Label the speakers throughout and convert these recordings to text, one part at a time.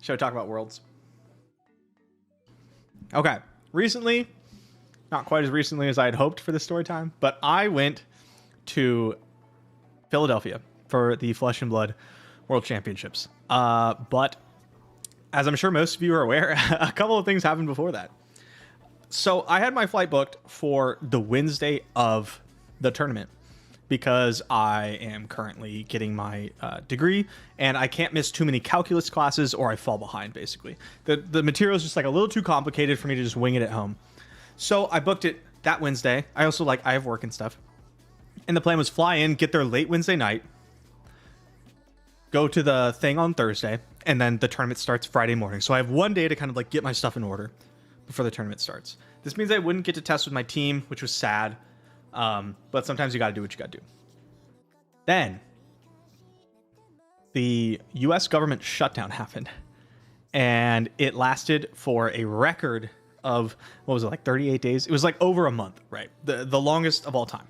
Speaker 1: Shall we talk about Worlds? Okay. Recently, not quite as recently as I had hoped for this story time, but I went to Philadelphia for the Flesh and Blood World Championships. But as I'm sure most of you are aware, a couple of things happened before that. So I had my flight booked for the Wednesday of the tournament because I am currently getting my degree and I can't miss too many calculus classes or I fall behind, basically. The material is just like a little too complicated for me to just wing it at home. So I booked it that Wednesday. I also I have work and stuff. And the plan was fly in, get there late Wednesday night, go to the thing on Thursday, and then the tournament starts Friday morning. So I have one day to kind of get my stuff in order before the tournament starts. This means I wouldn't get to test with my team, which was sad. But sometimes you got to do what you got to do. Then the US government shutdown happened and it lasted for a record of, what was it, like 38 days? It was like over a month, right? The longest of all time.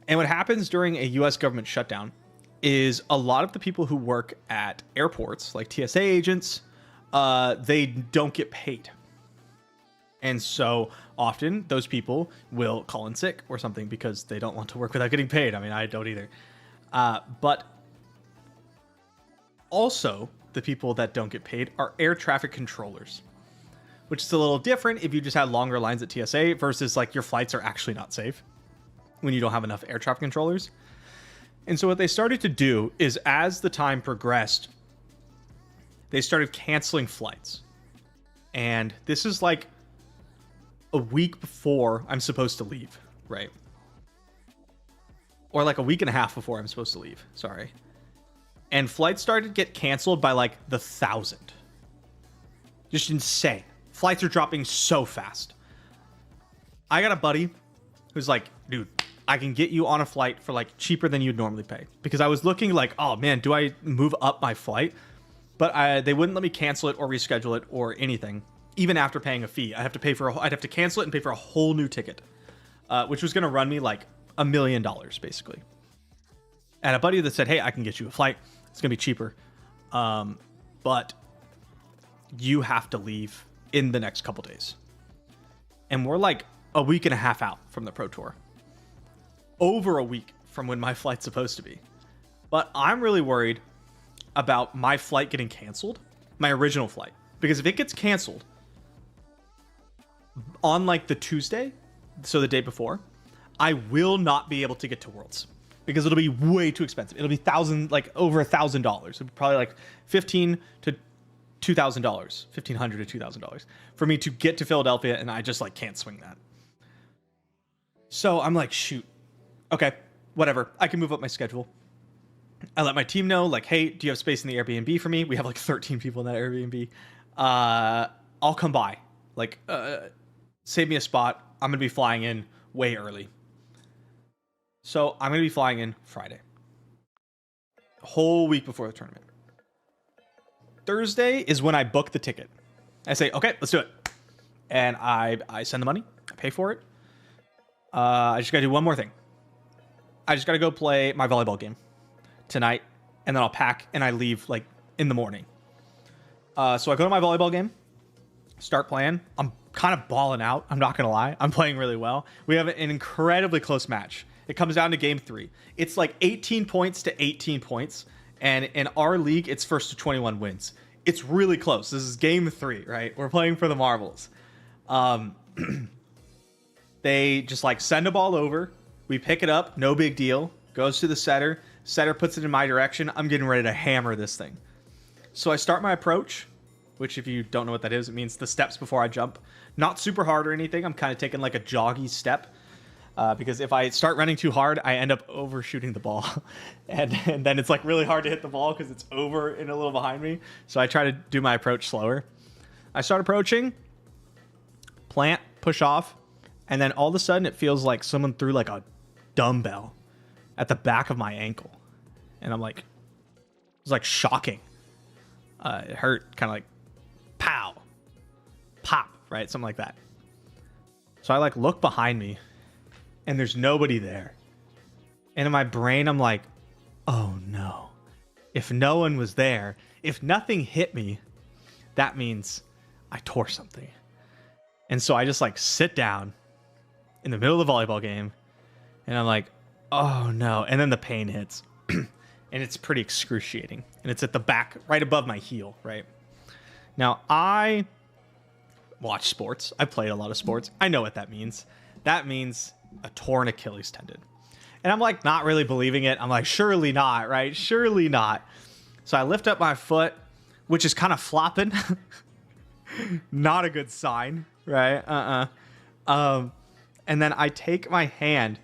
Speaker 1: And what happens during a US government shutdown is a lot of the people who work at airports, like TSA agents, they don't get paid. And so often those people will call in sick or something because they don't want to work without getting paid. I mean, I don't either. But also the people that don't get paid are air traffic controllers, which is a little different if you just had longer lines at TSA versus like your flights are actually not safe when you don't have enough air traffic controllers. And so what they started to do is as the time progressed, they started canceling flights. And this is like a week before I'm supposed to leave, right? Or like a week and a half before I'm supposed to leave, sorry. And flights started to get canceled by like the 1,000. Just insane. Flights are dropping so fast. I got a buddy who's like, dude, I can get you on a flight for like cheaper than you'd normally pay. Because I was looking like, oh man, do I move up my flight? But they wouldn't let me cancel it or reschedule it or anything. Even after paying a fee, I'd have to cancel it and pay for a whole new ticket, which was going to run me like $1 million basically. And a buddy that said, hey, I can get you a flight. It's going to be cheaper. But you have to leave in the next couple days. And we're like a week and a half out from the Pro Tour. Over a week from when my flight's supposed to be. But I'm really worried about my flight getting canceled, my original flight. Because if it gets canceled on like the Tuesday, so the day before, I will not be able to get to Worlds because it'll be way too expensive. It'll be over $1,000. It'll be probably like $1,500 to $2,000 for me to get to Philadelphia, and I just like can't swing that. So I'm like, shoot, okay, whatever. I can move up my schedule. I let my team know, like, hey, do you have space in the Airbnb for me? We have like 13 people in that Airbnb. I'll come by. Like, save me a spot. I'm going to be flying in way early. So I'm going to be flying in Friday. A whole week before the tournament. Thursday is when I book the ticket. I say, okay, let's do it. And I send the money. I pay for it. I just got to do one more thing. I just got to go play my volleyball game tonight. And then I'll pack and I leave like in the morning. So I go to my volleyball game, start playing. I'm kind of balling out. I'm not going to lie. I'm playing really well. We have an incredibly close match. It comes down to game 3. It's like 18 points to 18 points. And in our league, it's first to 21 wins. It's really close. This is game 3, right? We're playing for the marbles. They just like send a ball over. We pick it up. No big deal. Goes to the setter. Setter puts it in my direction. I'm getting ready to hammer this thing. So I start my approach, which if you don't know what that is, it means the steps before I jump. Not super hard or anything. I'm kind of taking like a joggy step because if I start running too hard, I end up overshooting the ball. and then it's like really hard to hit the ball because it's over and a little behind me. So I try to do my approach slower. I start approaching, plant, push off, and then all of a sudden it feels like someone threw like a dumbbell at the back of my ankle. And I'm like, it was like shocking. It hurt, kind of like pow, pop, right? Something like that. So I like look behind me and there's nobody there. And in my brain, I'm like, oh no. If no one was there, if nothing hit me, that means I tore something. And so I just like sit down in the middle of the volleyball game and I'm like, oh no. And then the pain hits and it's pretty excruciating. And it's at the back, right above my heel, right? Now, I watch sports. I played a lot of sports. I know what that means. That means a torn Achilles tendon. And I'm like not really believing it. I'm like, surely not, right? Surely not. So I lift up my foot, which is kind of flopping. Not a good sign, right? And then I take my hand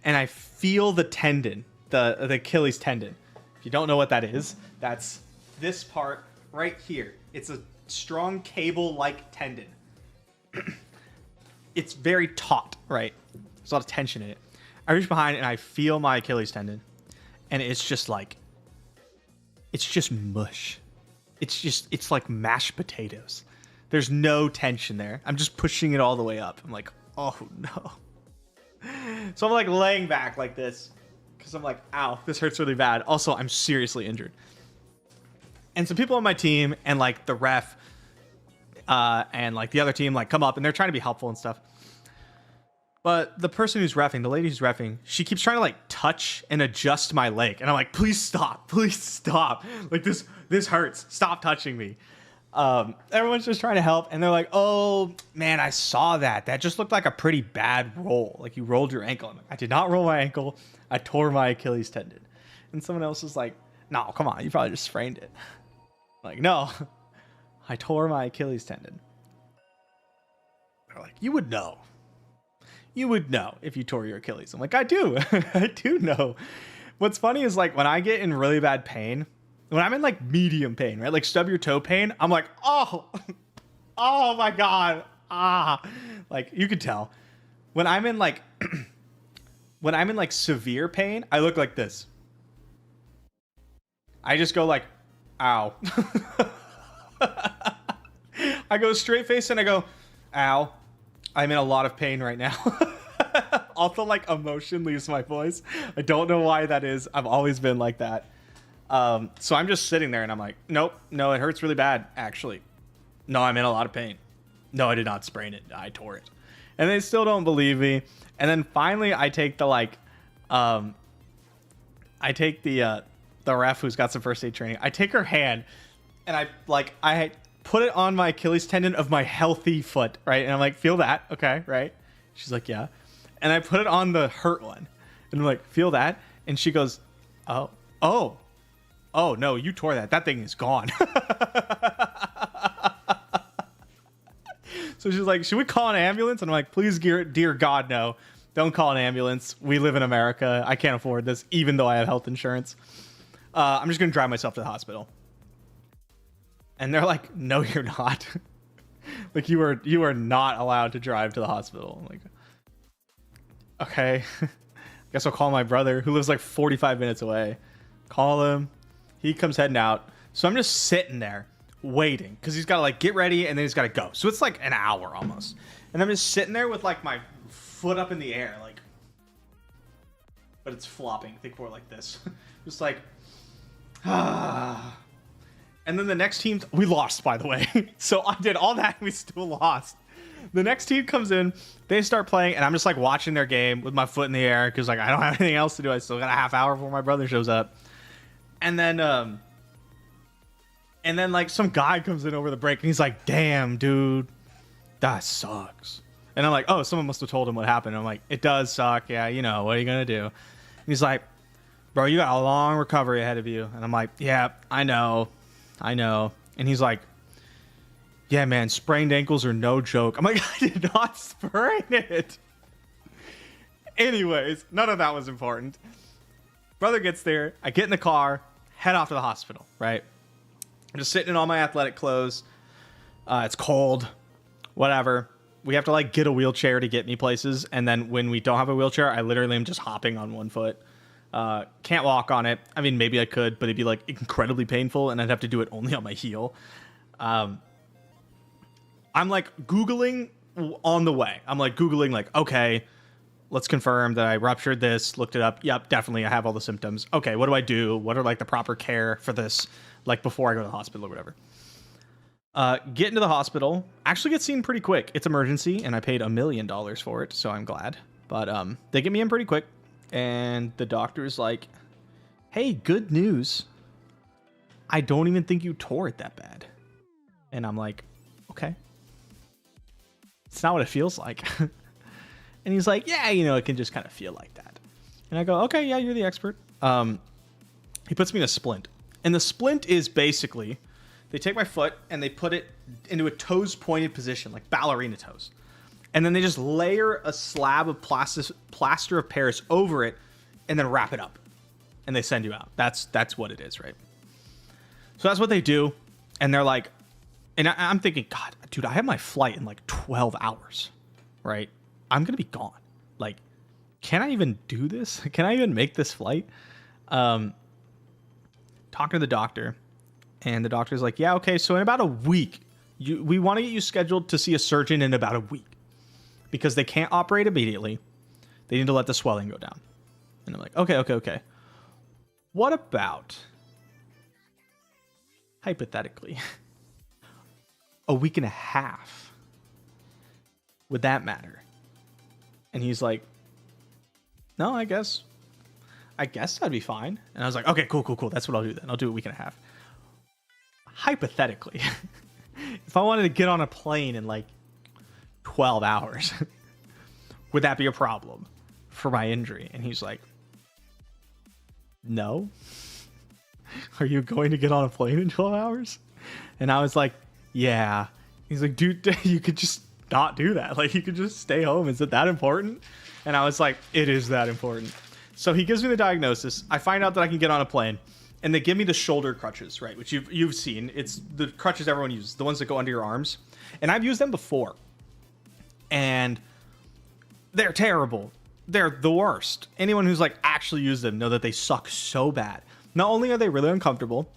Speaker 1: and I feel the tendon, the Achilles tendon. If you don't know what that is, that's this part right here. It's a strong cable-like tendon. It's very taut, right? There's a lot of tension in it. I reach behind and I feel my Achilles tendon, and it's just like, it's just mush. It's like mashed potatoes. There's no tension there. I'm just pushing it all the way up. I'm like, oh no. So I'm like laying back like this because I'm like, ow, this hurts really bad. Also, I'm seriously injured. And some people on my team and like the ref and like the other team like come up and they're trying to be helpful and stuff. But the person who's reffing, the lady who's reffing, she keeps trying to like touch and adjust my leg. And I'm like, please stop. Please stop. Like this hurts. Stop touching me. Everyone's just trying to help. And they're like, oh man, I saw that. That just looked like a pretty bad roll. Like you rolled your ankle. I'm like, I did not roll my ankle. I tore my Achilles tendon. And someone else is like, no, come on. You probably just sprained it. I'm like, no, I tore my Achilles tendon. They're like, you would know. You would know if you tore your Achilles. I'm like, I do. I do know. What's funny is like when I get in really bad pain, when I'm in like medium pain, right? Like stub your toe pain, I'm like, oh, oh my God. Like you could tell. When I'm in like, when I'm in like severe pain, I look like this. I just go like, ow. I go straight face and I go, ow. I'm in a lot of pain right now. Also, like, emotion leaves my voice. I don't know why that is. I've always been like that. So I'm just sitting there and I'm like, nope, no, it hurts really bad, actually. No, I'm in a lot of pain. No, I did not sprain it. I tore it. And they still don't believe me. And then finally, I take the, like, I take the ref who's got some first aid training. I take her hand and I put it on my Achilles tendon of my healthy foot, right? And I'm like, feel that, okay, right? She's like, yeah. And I put it on the hurt one. And I'm like, feel that? And she goes, oh, no, you tore that. That thing is gone. So she's like, should we call an ambulance? And I'm like, please, dear God, no. Don't call an ambulance. We live in America. I can't afford this, even though I have health insurance. I'm just going to drive myself to the hospital. And they're like, no, you're not. Like, you are not allowed to drive to the hospital. I'm like, okay. Guess I'll call my brother, who lives like 45 minutes away. Call him. He comes heading out. So I'm just sitting there waiting because he's got to like get ready and then he's got to go. So it's like an hour almost. And I'm just sitting there with like my foot up in the air, like, but it's flopping. Think for it like this. Just like, ah. And then the next team, we lost, by the way. So I did all that and we still lost. The next team comes in, they start playing, and I'm just like watching their game with my foot in the air because like I don't have anything else to do. I still got a half hour before my brother shows up. And then like some guy comes in over the break and he's like, damn, dude, that sucks. And I'm like, oh, someone must have told him what happened. And I'm like, it does suck. Yeah, you know, what are you going to do? And he's like, bro, you got a long recovery ahead of you. And I'm like, yeah, I know. And he's like, yeah, man, sprained ankles are no joke. I'm like, I did not sprain it. Anyways, none of that was important. Brother gets there. I get in the car, head off to the hospital, right? I'm just sitting in all my athletic clothes. It's cold, whatever. We have to like get a wheelchair to get me places. And then when we don't have a wheelchair, I literally am just hopping on one foot. Can't walk on it. I mean, maybe I could, but it'd be like incredibly painful and I'd have to do it only on my heel. I'm like Googling on the way. I'm like Googling like, okay, let's confirm that I ruptured this, looked it up. Yep, definitely I have all the symptoms. Okay, what do I do? What are like the proper care for this, like before I go to the hospital or whatever? Get into the hospital, actually get seen pretty quick. It's emergency, and I paid $1 million for it, so I'm glad. But they get me in pretty quick, and the doctor's like, hey, good news. I don't even think you tore it that bad. And I'm like, okay. It's not what it feels like. And he's like, yeah, you know, it can just kind of feel like that. And I go, okay, yeah, you're the expert. He puts me in a splint. And the splint is basically, they take my foot and they put it into a toes pointed position, like ballerina toes. And then they just layer a slab of plaster of Paris over it and then wrap it up. And they send you out. That's what it is, right? So that's what they do. And they're like, and I'm thinking, God, dude, I have my flight in like 12 hours, right? I'm going to be gone. Like, can I even do this? Can I even make this flight? Talking to the doctor, and the doctor's like, yeah, okay, so in about a week, we want to get you scheduled to see a surgeon in about a week because they can't operate immediately. They need to let the swelling go down. And I'm like, okay. What about, hypothetically, a week and a half? Would that matter? And he's like, no, I guess that'd be fine. And I was like, okay, cool. That's what I'll do then. I'll do a week and a half. Hypothetically, if I wanted to get on a plane in like 12 hours, would that be a problem for my injury? And he's like, no. Are you going to get on a plane in 12 hours? And I was like, yeah. He's like, dude, you could just not do that. Like, you could just stay home. Is it that important? And I was like, it is that important. So he gives me the diagnosis. I find out that I can get on a plane, and they give me the shoulder crutches, right? Which you've seen. It's the crutches everyone uses, the ones that go under your arms. And I've used them before, and they're terrible. They're the worst. Anyone who's like actually used them know that they suck so bad. Not only are they really uncomfortable,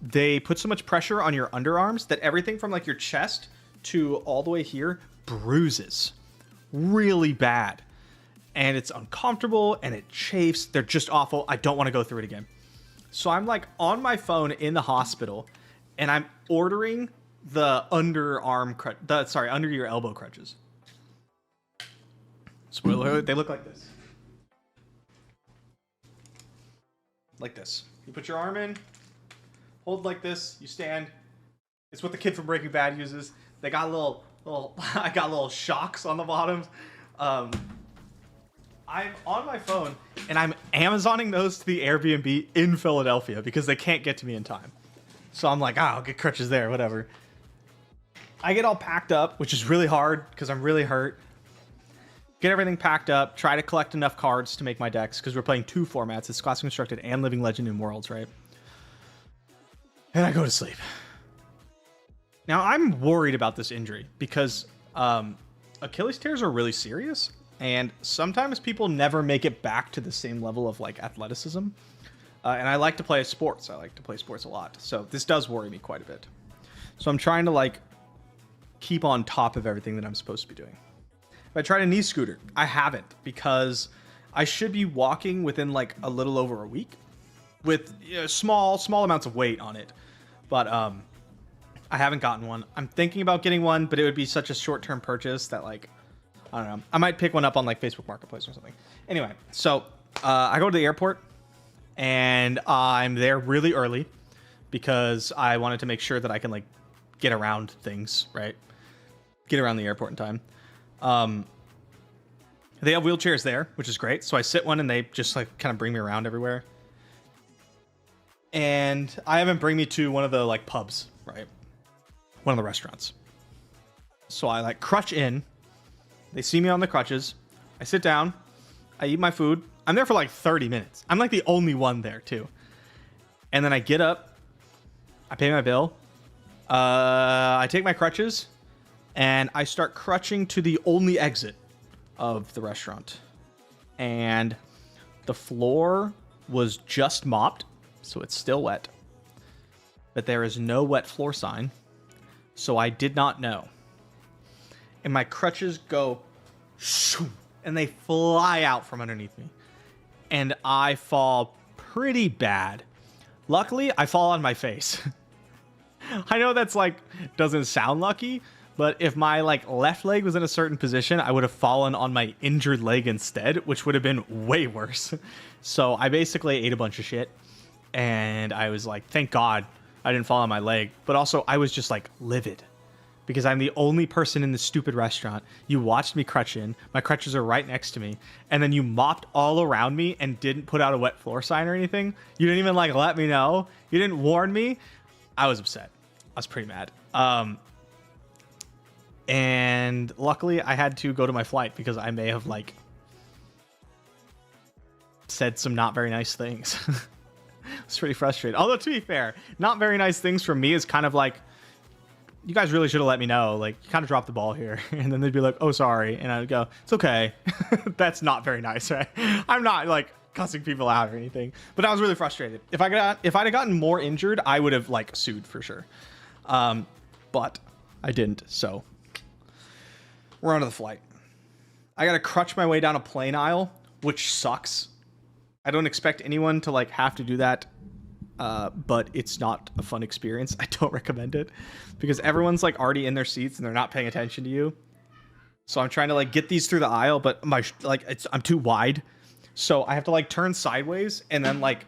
Speaker 1: they put so much pressure on your underarms that everything from like your chest to all the way here bruises really bad, and it's uncomfortable and it chafes. They're just awful. I don't want to go through it again. So I'm like on my phone in the hospital, and I'm ordering the under your elbow crutches. Spoiler alert, they look like this. Like this. You put your arm in, hold like this, you stand. It's what the kid from Breaking Bad uses. They got little I got little shocks on the bottoms. I'm on my phone, and I'm Amazoning those to the Airbnb in Philadelphia because they can't get to me in time. So I'm like, I'll get crutches there, whatever. I get all packed up, which is really hard because I'm really hurt. Get everything packed up, try to collect enough cards to make my decks because we're playing 2 formats. It's Classic Constructed and Living Legend in Worlds, right? And I go to sleep. Now, I'm worried about this injury because Achilles tears are really serious, and sometimes people never make it back to the same level of like athleticism. And I like to play sports. I like to play sports a lot. So this does worry me quite a bit. So I'm trying to like keep on top of everything that I'm supposed to be doing. If I tried a knee scooter, I haven't because I should be walking within like a little over a week with small amounts of weight on it. But I haven't gotten one. I'm thinking about getting one, but it would be such a short-term purchase that like, I don't know. I might pick one up on like Facebook Marketplace or something. Anyway, so I go to the airport, and I'm there really early because I wanted to make sure that I can like get around things, right? Get around the airport in time. They have wheelchairs there, which is great. So I sit one, and they just like kind of bring me around everywhere. And I have them bring me to one of the like pubs, right? One of the restaurants. So I like crutch in. They see me on the crutches. I sit down. I eat my food. I'm there for like 30 minutes. I'm like the only one there too. And then I get up. I pay my bill. I take my crutches, and I start crutching to the only exit of the restaurant. And the floor was just mopped, so it's still wet. But there is no wet floor sign, so I did not know. And my crutches go shoo, and they fly out from underneath me. And I fall pretty bad. Luckily, I fall on my face. I know that's like, doesn't sound lucky, but if my like left leg was in a certain position, I would have fallen on my injured leg instead, which would have been way worse. So I basically ate a bunch of shit, and I was like, thank God I didn't fall on my leg. But also I was just like livid because I'm the only person in this stupid restaurant. You watched me crutch in. My crutches are right next to me. And then you mopped all around me and didn't put out a wet floor sign or anything. You didn't even like let me know. You didn't warn me. I was upset. I was pretty mad. And luckily I had to go to my flight because I may have like said some not very nice things. It's pretty frustrating. Although to be fair, not very nice things from me is kind of like, you guys really should have let me know. Like, you kind of dropped the ball here. And then they'd be like, oh, sorry. And I would go, it's okay. That's not very nice, right? I'm not like cussing people out or anything, but I was really frustrated. If I'd have gotten more injured, I would have like sued for sure. But I didn't. So we're on to the flight. I got to crutch my way down a plane aisle, which sucks. I don't expect anyone to like have to do that. But it's not a fun experience. I don't recommend it because everyone's like already in their seats and they're not paying attention to you. So I'm trying to like get these through the aisle, but I'm too wide. So I have to like turn sideways and then like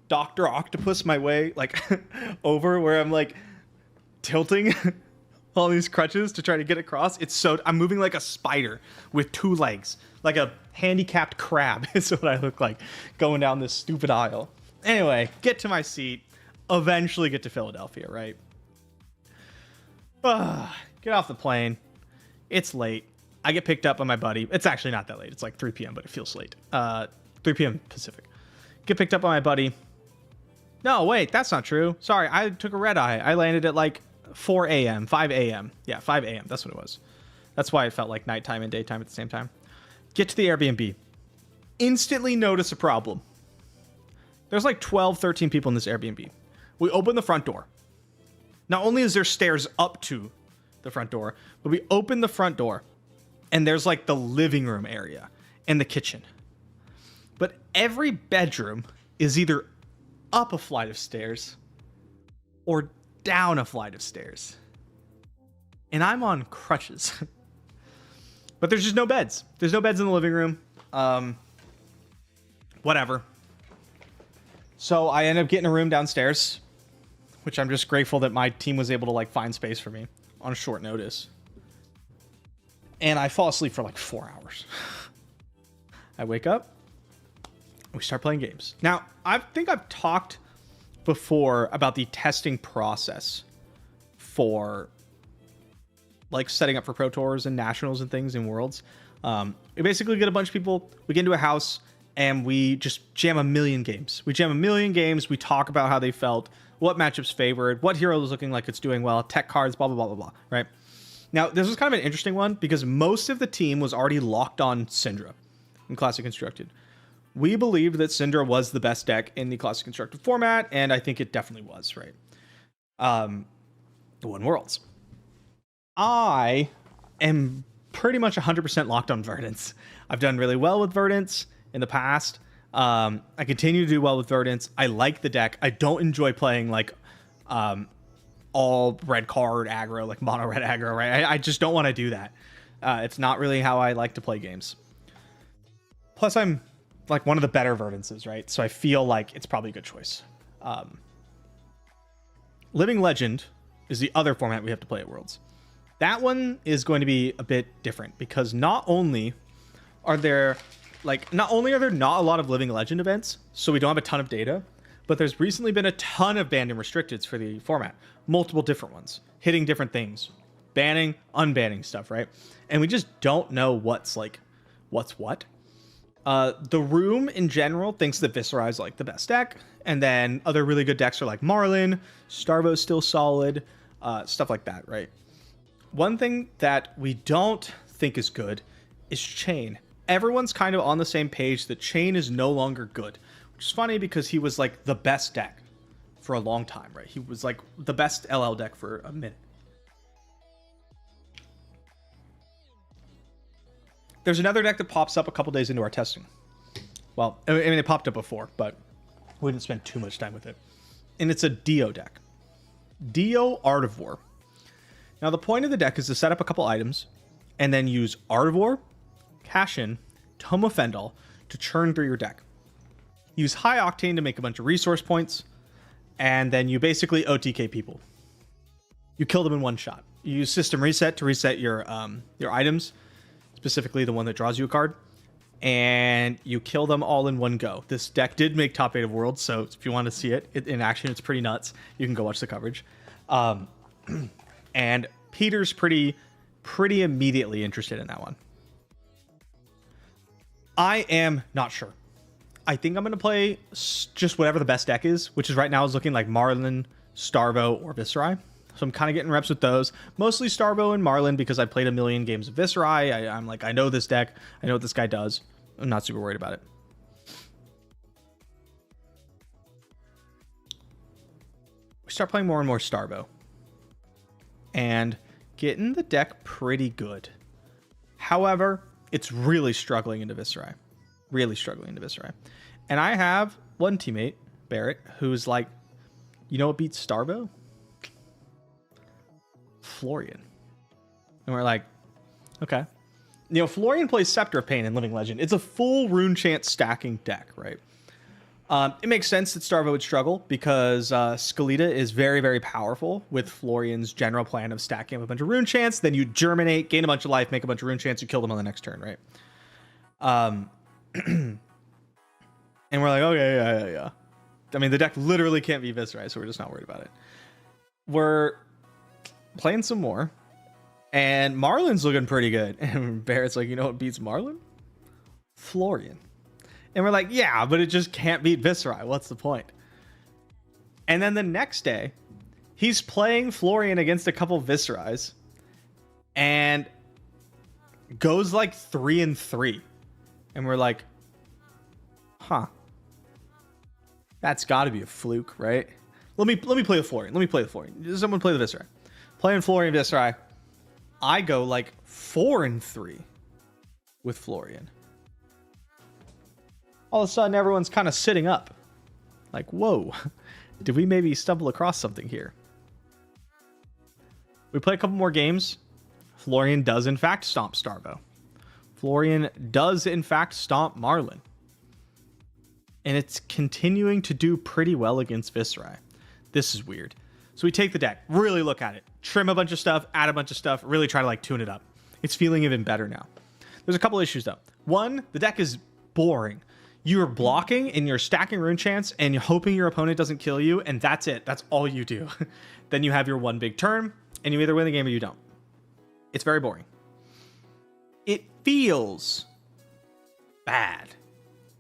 Speaker 1: Dr. Octopus my way like over where I'm like tilting all these crutches to try to get across. I'm moving like a spider with two legs, like a handicapped crab is what I look like going down this stupid aisle. Anyway, get to my seat, eventually get to Philadelphia, right? Get off the plane. It's late. I get picked up by my buddy. It's actually not that late. It's like 3 p.m., but it feels late. 3 p.m. Pacific. Get picked up by my buddy. No, wait, that's not true. Sorry, I took a red eye. I landed at like 4 a.m., 5 a.m. Yeah, 5 a.m. That's what it was. That's why it felt like nighttime and daytime at the same time. Get to the Airbnb. Instantly notice a problem. There's like 12, 13 people in this Airbnb. We open the front door. Not only is there stairs up to the front door, but we open the front door and there's like the living room area and the kitchen. But every bedroom is either up a flight of stairs or down a flight of stairs. And I'm on crutches. But there's just no beds. There's no beds in the living room. Whatever. So I end up getting a room downstairs, which I'm just grateful that my team was able to like find space for me on short notice. And I fall asleep for like 4 hours. I wake up, we start playing games. Now, I think I've talked before about the testing process for like setting up for Pro Tours and Nationals and things in Worlds. We basically get a bunch of people, we get into a house, and we just jam a million games. We jam a million games. We talk about how they felt, what matchups favored, what hero is looking like it's doing well, tech cards, blah, blah, blah, blah, blah, right? Now, this was kind of an interesting one because most of the team was already locked on Syndra in Classic Constructed. We believed that Syndra was the best deck in the Classic Constructed format, and I think it definitely was, right? Won Worlds. I am pretty much 100% locked on Verdance. I've done really well with Verdance in the past. I continue to do well with Verdance. I like the deck. I don't enjoy playing like all red card aggro, like mono red aggro, right? I just don't want to do that. It's not really how I like to play games. Plus, I'm like one of the better Verdances, right? So I feel like it's probably a good choice. Living Legend is the other format we have to play at Worlds. That one is going to be a bit different because not only are there not a lot of Living Legend events, so we don't have a ton of data, but there's recently been a ton of banned and restricteds for the format. Multiple different ones, hitting different things, banning, unbanning stuff, right? And we just don't know what's what. The room in general thinks that Viscera is like the best deck, and then other really good decks are like Marlin, Starvo's still solid, stuff like that, right? One thing that we don't think is good is Chain. Everyone's kind of on the same page that Chain is no longer good, which is funny because he was like the best deck for a long time, right? He was like the best LL deck for a minute. There's another deck that pops up a couple days into our testing. Well, I mean, it popped up before, but we didn't spend too much time with it. And it's a Dio deck. Dio Art of War. Now, the point of the deck is to set up a couple items and then use Art of War, Cash In, Tome of Fendel to churn through your deck. Use High Octane to make a bunch of resource points, and then you basically OTK people. You kill them in one shot. You use System Reset to reset your items, specifically the one that draws you a card, and you kill them all in one go. This deck did make top 8 of Worlds, so if you want to see it in action, it's pretty nuts. You can go watch the coverage. And Peter's pretty immediately interested in that one. I am not sure. I think I'm going to play just whatever the best deck is, which is right now is looking like Marlin, Starvo, or Viserai. So I'm kind of getting reps with those. Mostly Starvo and Marlin because I played a million games of Viserai. I'm like, I know this deck. I know what this guy does. I'm not super worried about it. We start playing more and more Starvo. And getting the deck pretty good. However, it's really struggling into Viserai. Really struggling into Viserai. And I have one teammate, Barrett, who's like, you know what beats Starvo? Florian. And we're like, okay. You know, Florian plays Scepter of Pain in Living Legend. It's a full rune chant stacking deck, right? It makes sense that Starvo would struggle because Skelita is very, very powerful with Florian's general plan of stacking up a bunch of rune chants. Then you germinate, gain a bunch of life, make a bunch of rune chants, you kill them on the next turn, right? And we're like, okay, yeah. I mean, the deck literally can't be Viserai, so we're just not worried about it. We're playing some more, and Marlin's looking pretty good. And Barrett's like, you know what beats Marlin? Florian. And we're like, yeah, but it just can't beat Viserai. What's the point? And then the next day, he's playing Florian against a couple Viserais and goes like 3-3. And we're like, huh. That's got to be a fluke, right? Let me play the Florian. Let me play the Florian. Someone play the Viserai. Playing Florian Viserai. I go like 4-3 with Florian. All of a sudden, everyone's kind of sitting up. Like, whoa, did we maybe stumble across something here? We play a couple more games. Florian does, in fact, stomp Starvo. Florian does, in fact, stomp Marlin. And it's continuing to do pretty well against Viserai. This is weird. So we take the deck, really look at it, trim a bunch of stuff, add a bunch of stuff, really try to like tune it up. It's feeling even better now. There's a couple issues though. One, the deck is boring. You're blocking and you're stacking rune chants and you're hoping your opponent doesn't kill you, and that's it. That's all you do. Then you have your one big turn and you either win the game or you don't. It's very boring. It feels bad.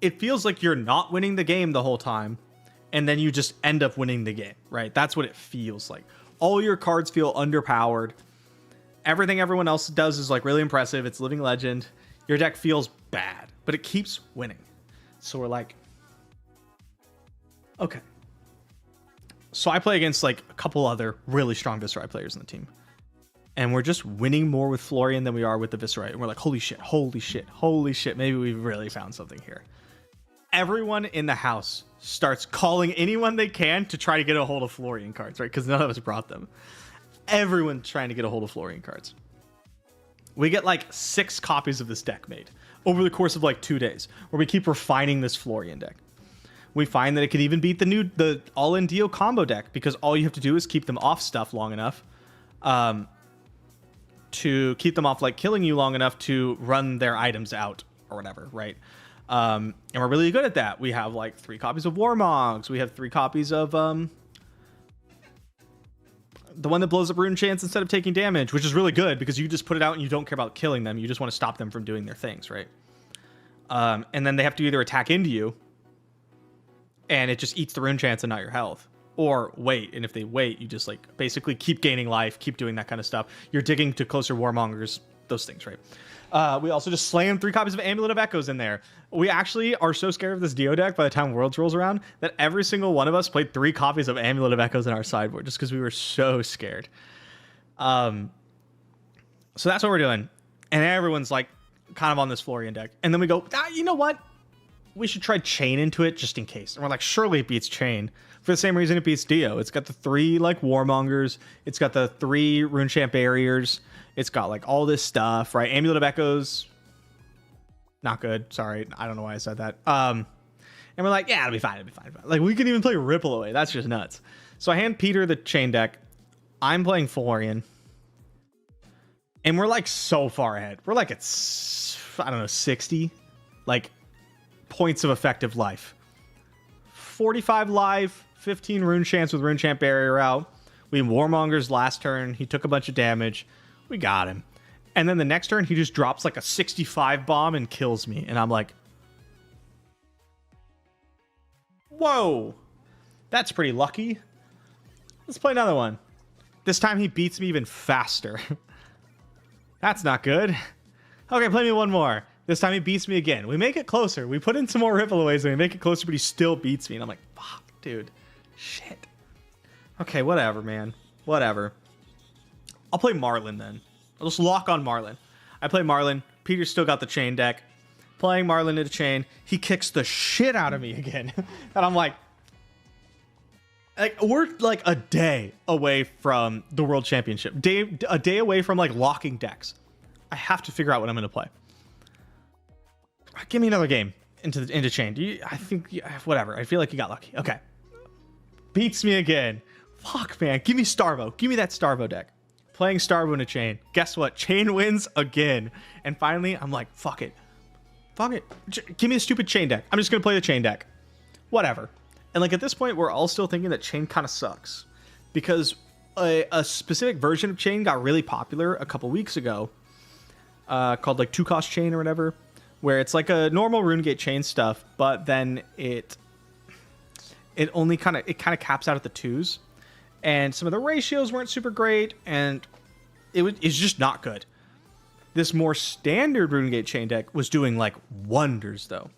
Speaker 1: It feels like you're not winning the game the whole time, and then you just end up winning the game, right? That's what it feels like. All your cards feel underpowered. Everything everyone else does is like really impressive. It's Living Legend. Your deck feels bad, but it keeps winning. So we're like, okay. So I play against like a couple other really strong Viserai players in the team. And we're just winning more with Florian than we are with the Viserai. And we're like, holy shit, holy shit, holy shit. Maybe we've really found something here. Everyone in the house starts calling anyone they can to try to get a hold of Florian cards, right? Because none of us brought them. Everyone's trying to get a hold of Florian cards. We get like 6 copies of this deck made over the course of like 2 days, where we keep refining this Florian deck. We find that it could even beat the all-in Dio combo deck, because all you have to do is keep them off stuff long enough to keep them off like killing you long enough to run their items out or whatever, right? And we're really good at that. We have like 3 copies of Warmogs. We have 3 copies of the one that blows up rune chants instead of taking damage, which is really good because you just put it out and you don't care about killing them. You just want to stop them from doing their things, right? And then they have to either attack into you and it just eats the rune chants and not your health, or wait. And if they wait, you just like basically keep gaining life, keep doing that kind of stuff. You're digging to closer Warmongers, those things, right? We also just slammed 3 copies of Amulet of Echoes in there. We actually are so scared of this Dio deck by the time Worlds rolls around that every single one of us played 3 copies of Amulet of Echoes in our sideboard just because we were so scared. So that's what we're doing. And everyone's like, kind of on this Florian deck. And then we go, you know what? We should try Chain into it just in case. And we're like, surely it beats Chain. For the same reason it beats Dio. It's got the 3 like Warmongers. It's got the 3 RuneChamp barriers. It's got like all this stuff, right? Amulet of Echoes. Not good. Sorry. I don't know why I said that. And we're like, yeah, it'll be fine. It'll be fine. Like, we can even play Ripple Away. That's just nuts. So I hand Peter the Chain deck. I'm playing Florian. And we're like so far ahead. We're like at, I don't know, 60 like points of effective life. 45 life, 15 rune chance with RuneChamp barrier out. We Warmongers last turn. He took a bunch of damage. We got him. And then the next turn, he just drops like a 65 bomb and kills me. And I'm like, whoa, that's pretty lucky. Let's play another one. This time he beats me even faster. That's not good. Okay, play me one more. This time he beats me again. We make it closer. We put in some more Ripple Aways and we make it closer, but he still beats me. And I'm like, fuck, dude. Shit. Okay, whatever, man. Whatever. I'll play Marlin then. I'll just lock on Marlin. I play Marlin. Peter's still got the Chain deck. Playing Marlin into Chain. He kicks the shit out of me again. And I'm like, we're like a day away from the World Championship. A day away from like locking decks. I have to figure out what I'm going to play. Give me another game into Chain. I think whatever. I feel like you got lucky. Okay. Beats me again. Fuck, man. Give me Starvo. Give me that Starvo deck. Playing Starvo into Chain. Guess what? Chain wins again. And finally, I'm like, fuck it. Fuck it. Give me a stupid Chain deck. I'm just going to play the Chain deck. Whatever. And like at this point, we're all still thinking that Chain kind of sucks. Because a specific version of Chain got really popular a couple weeks ago. Called like 2-cost Chain or whatever. Where it's like a normal RuneGate Chain stuff. But then it only kind of caps out at the 2s. And some of the ratios weren't super great. And it's just not good. This more standard RuneGate Chain deck was doing like wonders though.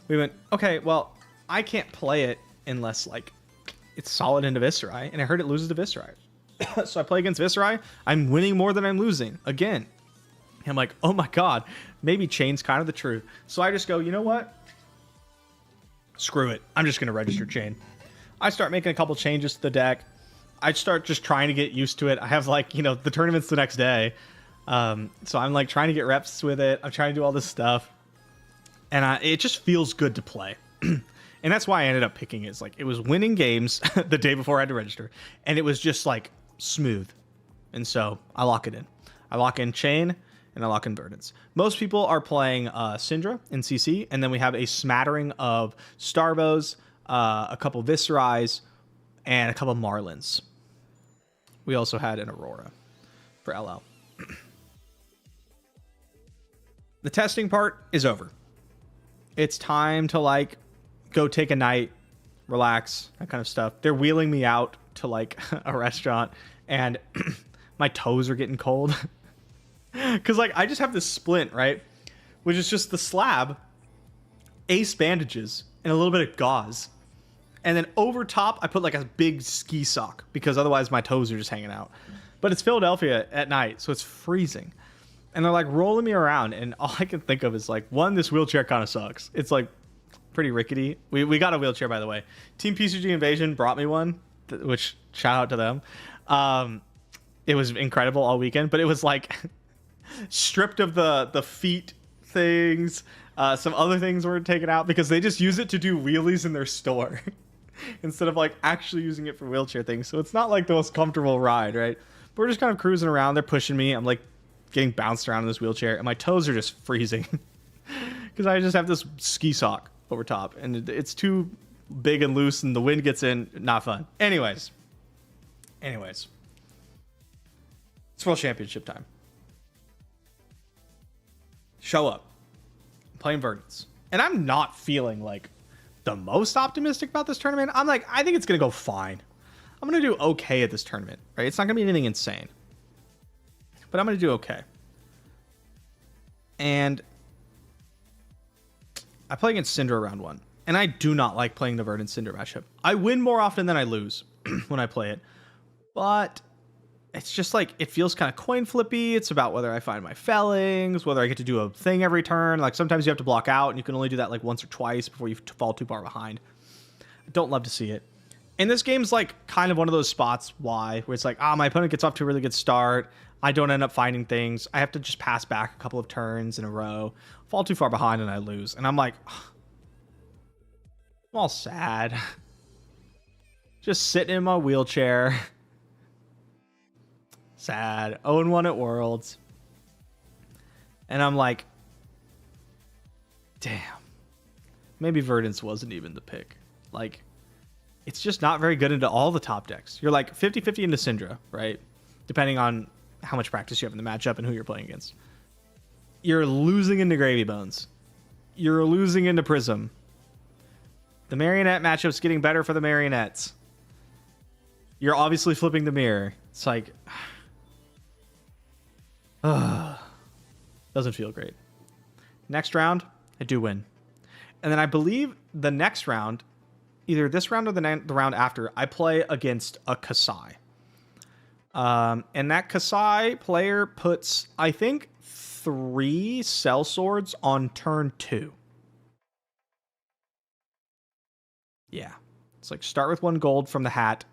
Speaker 1: We went, okay, well, I can't play it unless like it's solid into Viserai, and I heard it loses to Viserai. So I play against Viserai. I'm winning more than I'm losing again. And I'm like, oh my god, maybe Chain's kind of the truth. So I just go, you know what? Screw it. I'm just gonna register Chain. I start making a couple changes to the deck. I start just trying to get used to it. I have like, the tournament's the next day. So I'm like trying to get reps with it. I'm trying to do all this stuff. And it just feels good to play. And that's why I ended up picking it. It's like it was winning games the day before I had to register. And it was just like smooth. And so I lock it in. I lock in Chain and I lock in Verdance. Most people are playing Syndra in CC. And then we have a smattering of Starvos, a couple Viserais, and a couple Marlins. We also had an Aurora for LL. The testing part is over. It's time to like go take a night, relax, that kind of stuff. They're wheeling me out to like a restaurant and my toes are getting cold. Cause like I just have this splint, right? Which is just the slab, ace bandages, and a little bit of gauze. And then over top, I put like a big ski sock because otherwise my toes are just hanging out. But it's Philadelphia at night, so it's freezing. And they're like rolling me around, and all I can think of is like, one, this wheelchair kind of sucks. It's like pretty rickety. We got a wheelchair, by the way. Team PCG Invasion brought me one, which shout out to them. It was incredible all weekend, but it was like stripped of the feet things. Some other things were taken out because they just use it to do wheelies in their store instead of like actually using it for wheelchair things. So it's not like the most comfortable ride, right? But we're just kind of cruising around. They're pushing me. I'm like getting bounced around in this wheelchair, and my toes are just freezing because I just have this ski sock over top, and it's too big and loose, and the wind gets in. Not fun. Anyways, it's World Championship time. Show up. I'm playing Verdance, and I'm not feeling like the most optimistic about this tournament. I'm like, I think it's gonna go fine. I'm gonna do okay at this tournament, right? It's not gonna be anything insane, but I'm going to do okay. And I play against Syndra round 1. And I do not like playing the Verdant Syndra matchup. I win more often than I lose when I play it. But it's just like, it feels kind of coin flippy. It's about whether I find my fellings, whether I get to do a thing every turn. Like sometimes you have to block out and you can only do that like once or twice before you fall too far behind. I don't love to see it. And this game's like kind of one of those spots where it's like, my opponent gets off to a really good start. I don't end up finding things. I have to just pass back a couple of turns in a row, fall too far behind, and I lose. And I'm like, I'm all sad. Just sitting in my wheelchair. Sad. 0-1 at Worlds. And I'm like, damn. Maybe Verdance wasn't even the pick. Like, it's just not very good into all the top decks. You're like 50-50 into Syndra, right? Depending on how much practice you have in the matchup and who you're playing against. You're losing into Gravy Bones. You're losing into Prism. The Marionette matchup's getting better for the Marionettes. You're obviously flipping the mirror. It's like... doesn't feel great. Next round, I do win. And then I believe the next round, either this round or the round after, I play against a Kasai. And that Kasai player puts, I think, 3 Cell Swords on turn 2. Yeah. It's like start with 1 gold from the hat.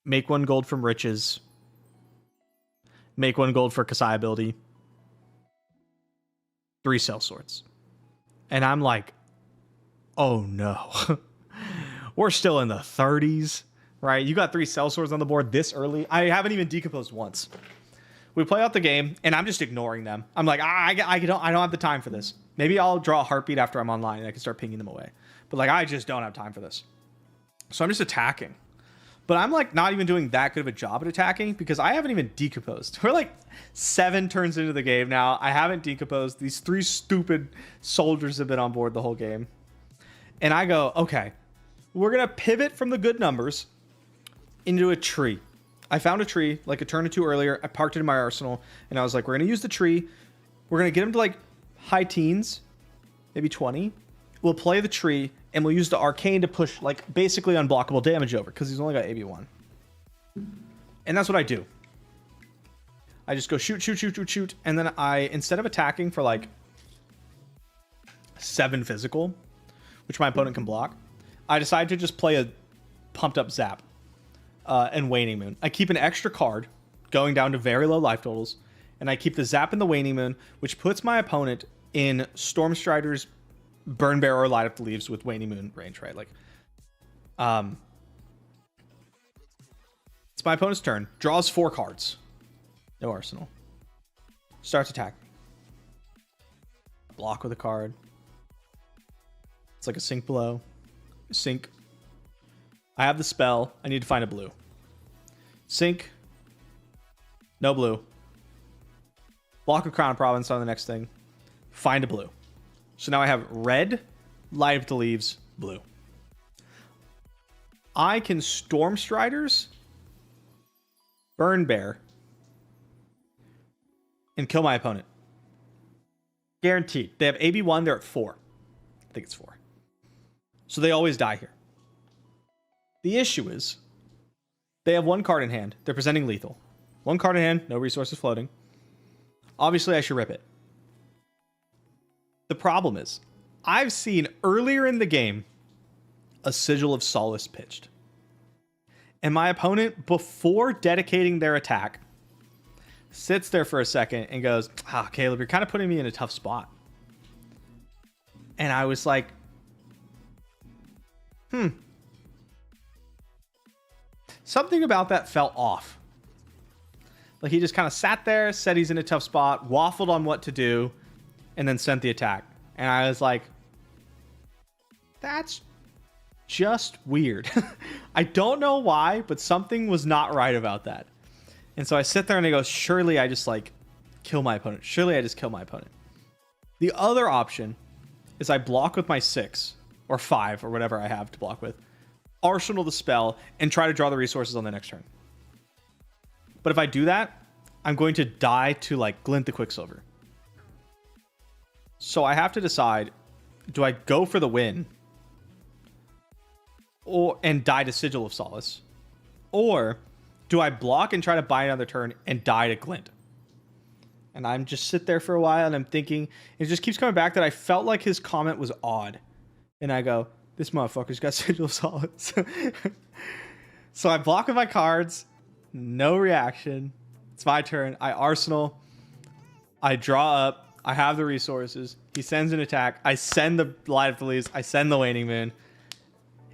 Speaker 1: Make 1 gold from riches. Make 1 gold for Kasai ability. 3 Cell Swords. And I'm like, oh no. We're still in the 30s, right? You got 3 Cell Swords on the board this early. I haven't even decomposed once. We play out the game, and I'm just ignoring them. I'm like, I don't have the time for this. Maybe I'll draw a heartbeat after I'm online, and I can start pinging them away. But like, I just don't have time for this. So I'm just attacking. But I'm like not even doing that good of a job at attacking because I haven't even decomposed. We're like 7 turns into the game now. I haven't decomposed. These 3 stupid soldiers have been on board the whole game. And I go, okay, we're going to pivot from the good numbers into a tree. I found a tree like a turn or 2 earlier. I parked it in my arsenal and I was like, we're going to use the tree. We're going to get him to like high teens, maybe 20. We'll play the tree and we'll use the arcane to push like basically unblockable damage over because he's only got AB1. And that's what I do. I just go shoot. And then instead of attacking for like 7 physical, which my opponent can block, I decide to just play a pumped up Zap and Waning Moon. I keep an extra card going down to very low life totals, and I keep the Zap and the Waning Moon, which puts my opponent in Stormstrider's Burn Bear or Light Up the Leaves with Waning Moon range, right? Like, it's my opponent's turn. Draws 4 cards. No arsenal. Starts attack. Block with a card. It's like a sink below. Sink. I have the spell. I need to find a blue. Sink. No blue. Block with Crown of Province on the next thing. Find a blue. So now I have red, Light Up the Leaves, blue. I can Stormstriders, Burn Bear, and kill my opponent. Guaranteed. They have AB1, they're at 4. I think it's 4. So they always die here. The issue is, they have 1 card in hand. They're presenting lethal. 1 card in hand, no resources floating. Obviously, I should rip it. The problem is, I've seen earlier in the game a Sigil of Solace pitched. And my opponent, before dedicating their attack, sits there for a second and goes, Caleb, you're kind of putting me in a tough spot. And I was like, something about that felt off. Like he just kind of sat there, said he's in a tough spot, waffled on what to do, and then sent the attack. And I was like, that's just weird. I don't know why, but something was not right about that. And so I sit there and I go, surely I just like kill my opponent. Surely I just kill my opponent. The other option is I block with my 6 or 5 or whatever I have to block with, arsenal the spell, and try to draw the resources on the next turn. But if I do that, I'm going to die to like Glint the Quicksilver. So I have to decide, do I go for the win and die to Sigil of Solace? Or Do I block and try to buy another turn and die to Glint? And I'm just sit there for a while and I'm thinking, it just keeps coming back that I felt like his comment was odd. And I go, this motherfucker's got Sigil of Solace. So I block with my cards, no reaction. It's my turn. I Arsenal. I draw up. I have the resources. He sends an attack. I send the Light of the Leaves. I send the Waning Moon.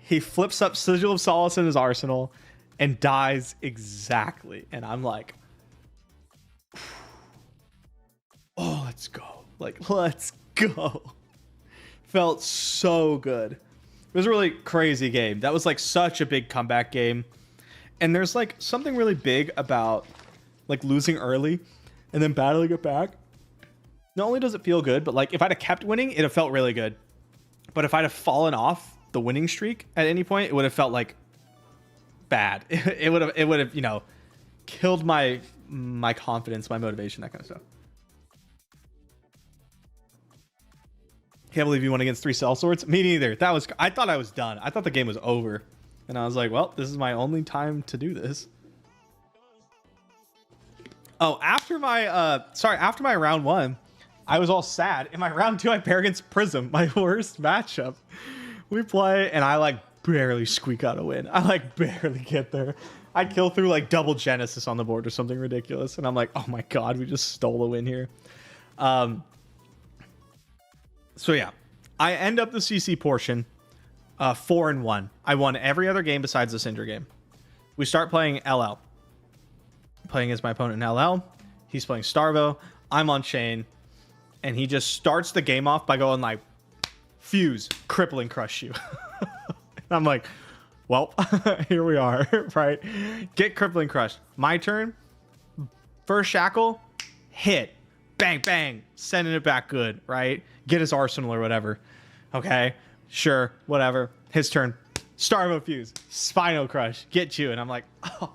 Speaker 1: He flips up Sigil of Solace in his arsenal and dies exactly. And I'm like, oh, let's go. Like, let's go. Felt so good. It was a really crazy game. That was like such a big comeback game. And there's like something really big about like losing early and then battling it back. Not only does it feel good, but like if I'd have kept winning, it'd have felt really good. But if I'd have fallen off the winning streak at any point, it would have felt like bad. It would have, you know, killed my confidence, my motivation, that kind of stuff. Can't believe you won against 3 sellswords. Me neither. I thought I was done. I thought the game was over. And I was like, well, this is my only time to do this. Oh, after my round 1, I was all sad. In my round 2, I pair against Prism, my worst matchup. We play, and I like barely squeak out a win. I like barely get there. I kill through like double Genesis on the board or something ridiculous. And I'm like, oh my God, we just stole a win here. So yeah, I end up the CC portion 4-1. I won every other game besides the Syndra game. We start playing LL. Playing as my opponent in LL. He's playing Starvo. I'm on Chain. And he just starts the game off by going like, Fuse, crippling crush you. And I'm like, well, here we are, right? Get crippling crushed. My turn. First shackle, hit. Bang, bang. Sending it back good, right? Get his arsenal or whatever. Okay, sure, whatever. His turn. Starvo Fuse. Spinal Crush. Get you. And I'm like, oh,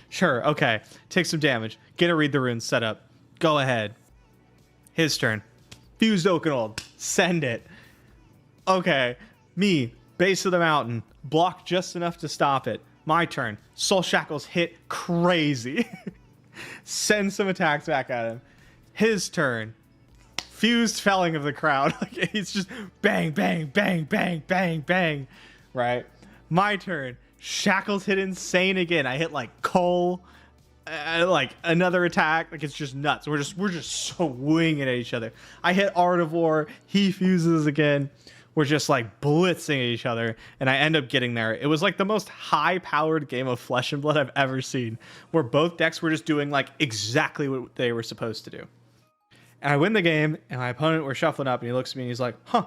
Speaker 1: sure, okay. Take some damage. Get a Read the Runes set up. Go ahead. His turn. Fused Oakenold. Send it. Okay. Me. Base of the mountain. Block just enough to stop it. My turn. Soul Shackles hit crazy. Send some attacks back at him. His turn. Fused Felling of the Crowd. Like, he's just bang, bang, bang, bang, bang, bang. Right? My turn. Shackles hit insane again. I hit like Cole. Like another attack. Like, it's just nuts. We're just swinging at each other. I hit Art of War. He fuses again. We're just like blitzing at each other, and I end up getting there. It was like the most high-powered game of Flesh and Blood I've ever seen, where both decks were just doing like exactly what they were supposed to do. And I win the game, and my opponent, we're shuffling up, and he looks at me and he's like, huh,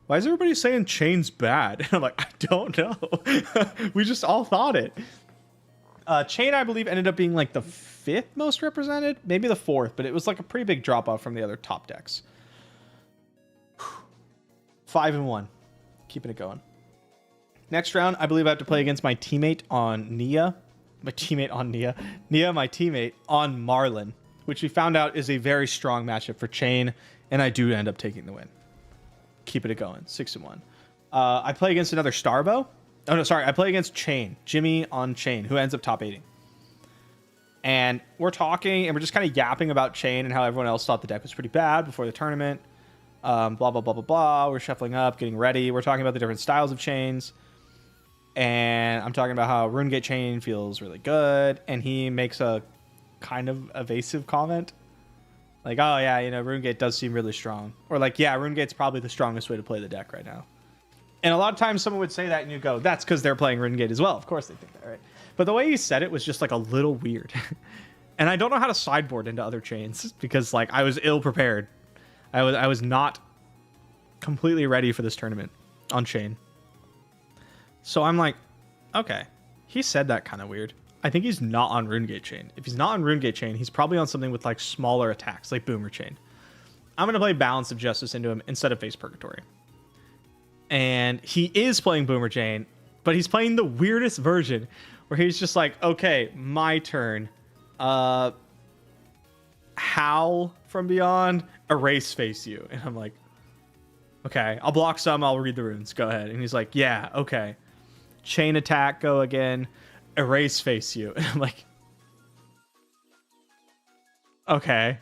Speaker 1: why is everybody saying Chain's bad? And I'm like, I don't know. We just all thought it. Chain, I believe, ended up being like the 5th most represented, maybe the 4th, but it was like a pretty big drop-off from the other top decks. 5-1. Keeping it going. Next round, I believe I have to play against my teammate on Nia. My teammate on Nia. Nia, my teammate on Marlin, which we found out is a very strong matchup for Chain, and I do end up taking the win. Keeping it going. 6-1. I play against another Starvo. Oh, no, sorry. I play against Chain. Jimmy on Chain, who ends up top 8ing. And we're talking, and we're just kind of yapping about Chain and how everyone else thought the deck was pretty bad before the tournament. Blah, blah, blah, blah, blah. We're shuffling up, getting ready. We're talking about the different styles of chains. And I'm talking about how RuneGate chain feels really good. And he makes a kind of evasive comment. Like, oh, yeah, you know, RuneGate does seem really strong. Or like, yeah, RuneGate's probably the strongest way to play the deck right now. And a lot of times someone would say that and you go, that's because they're playing RuneGate as well. Of course they think that, right? But the way he said it was just like a little weird. And I don't know how to sideboard into other chains because like I was ill prepared. I was not completely ready for this tournament on Chain. So I'm like, okay, he said that kind of weird. I think he's not on RuneGate Chain. If he's not on RuneGate Chain, he's probably on something with like smaller attacks, like Boomer Chain. I'm going to play Balance of Justice into him instead of Face Purgatory. And he is playing Boomer Chain, but he's playing the weirdest version where he's just like, okay, my turn. Howl from Beyond, erase face you. And I'm like, okay, I'll block some, I'll read the runes, go ahead. And he's like, yeah, okay. Chain attack, go again. erase face you. And I'm like, okay,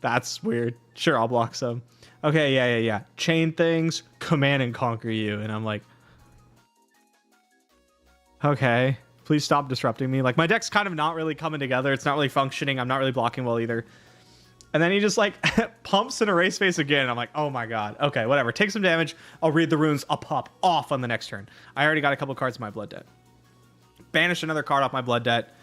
Speaker 1: that's weird. Sure, I'll block some. Okay, yeah. Chain things, command and conquer you. And I'm like, okay, please stop disrupting me. Like, my deck's kind of not really coming together. It's not really functioning. I'm not really blocking well either. And then he just like pumps an erase face again. I'm like, oh my god. Okay, whatever. Take some damage. I'll read the runes. I'll pop off on the next turn. I already got a couple cards in my blood debt. Banish another card off my blood debt.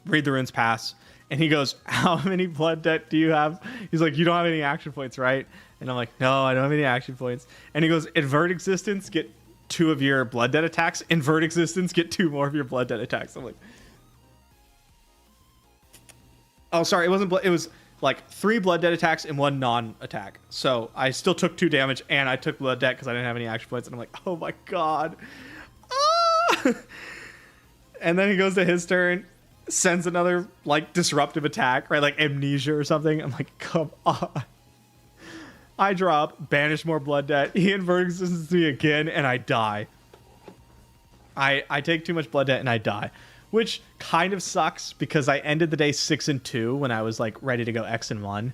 Speaker 1: Read the runes, pass. And he goes, how many blood debt do you have? He's like, you don't have any action points, right? And I'm like, no, I don't have any action points. And he goes, invert existence, get 2 of your blood debt attacks. Invert existence, get 2 more of your blood debt attacks. I'm like, oh, sorry, it was like 3 blood debt attacks and 1 non-attack. So I still took 2 damage and I took blood debt because I didn't have any action points. And I'm like, oh my god. Ah! And then he goes to his turn, sends another like disruptive attack, right? Like amnesia or something. I'm like, come on. I drop, banish more blood debt. He inverts me again and I die. I take too much blood debt and I die. Which kind of sucks because I ended the day 6-2 when I was like ready to go X-1.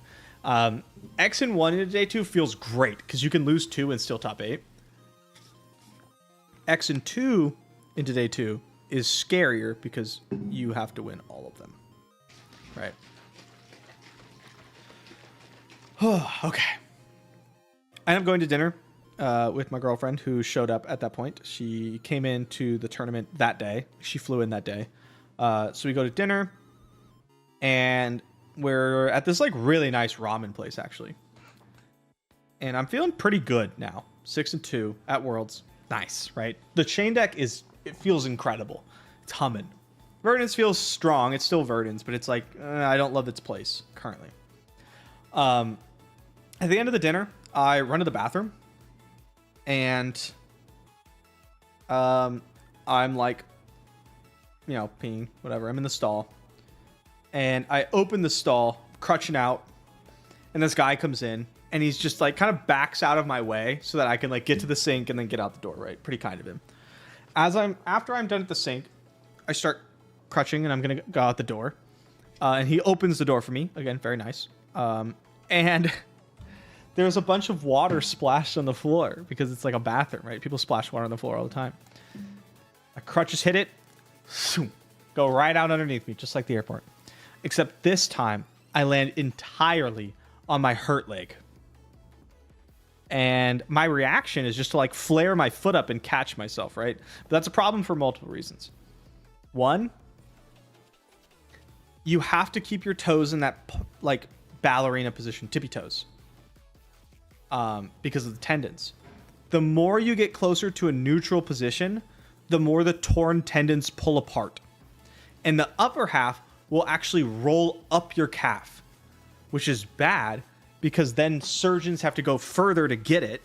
Speaker 1: X-1 into day 2 feels great because you can lose 2 and still top 8. X-2 into day 2 is scarier because you have to win all of them. Right. Okay. I am going to dinner with my girlfriend who showed up at that point. She came into the tournament that day. She flew in that day. So we go to dinner and we're at this like really nice ramen place actually. And I'm feeling pretty good now. 6-2 at Worlds. Nice, right? The chain deck it feels incredible. It's humming. Verdance feels strong. It's still Verdance, but it's like, I don't love its place currently. At the end of the dinner, I run to the bathroom and I'm like, you know, peeing, whatever. I'm in the stall and I open the stall, crutching out, and this guy comes in and he's just like kind of backs out of my way so that I can like get to the sink and then get out the door, right? Pretty kind of him. After I'm done at the sink, I start crutching and I'm going to go out the door. And he opens the door for me. Again, very nice. And there's a bunch of water splashed on the floor because it's like a bathroom, right? People splash water on the floor all the time. My crutches hit it, go right out underneath me, just like the airport. Except this time, I land entirely on my hurt leg. And my reaction is just to like flare my foot up and catch myself, right? But that's a problem for multiple reasons. One, you have to keep your toes in that like ballerina position, tippy toes. Because of the tendons. The more you get closer to a neutral position, the more the torn tendons pull apart. And the upper half will actually roll up your calf, which is bad because then surgeons have to go further to get it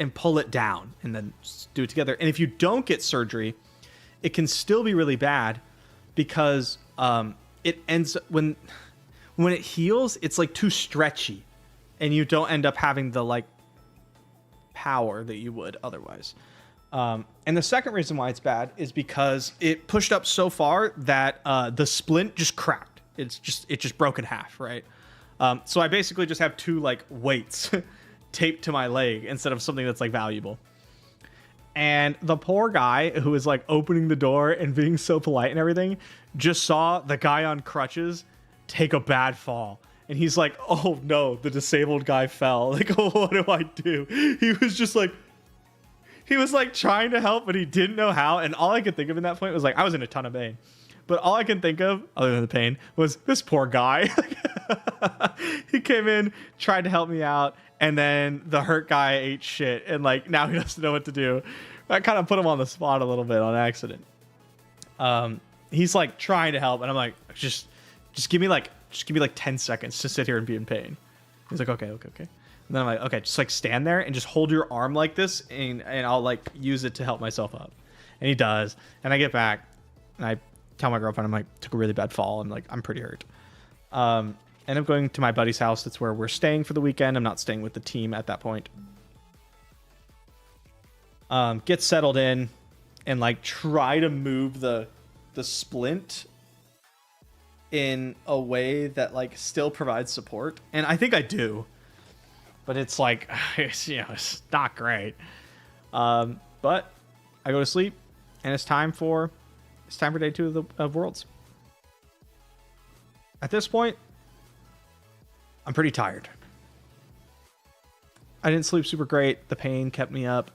Speaker 1: and pull it down and then do it together. And if you don't get surgery, it can still be really bad because it ends when it heals, it's like too stretchy. And you don't end up having the like power that you would otherwise. And the second reason why it's bad is because it pushed up so far that the splint just cracked. It just broke in half, right? So I basically just have 2 like weights taped to my leg instead of something that's like valuable. And the poor guy who was like opening the door and being so polite and everything just saw the guy on crutches take a bad fall. And he's like, oh no, the disabled guy fell. Like, oh, what do I do? He was like trying to help, but he didn't know how. And all I could think of in that point was like, I was in a ton of pain. But all I can think of, other than the pain, was this poor guy. He came in, tried to help me out, and then the hurt guy ate shit. And like, now he doesn't know what to do. I kind of put him on the spot a little bit on accident. He's like trying to help, and I'm like, just give me like 10 seconds to sit here and be in pain. He's like, okay. And then I'm like, okay, just like stand there and just hold your arm like this and I'll like use it to help myself up. And he does. And I get back and I tell my girlfriend, I'm like, took a really bad fall and like, I'm pretty hurt. And I'm going to my buddy's house. That's where we're staying for the weekend. I'm not staying with the team at that point. Get settled in and like try to move the the splint in a way that like still provides support, and I think I do, but it's like it's not great. But I go to sleep, and it's time for day 2 of Worlds. At this point, I'm pretty tired. I didn't sleep super great. The pain kept me up,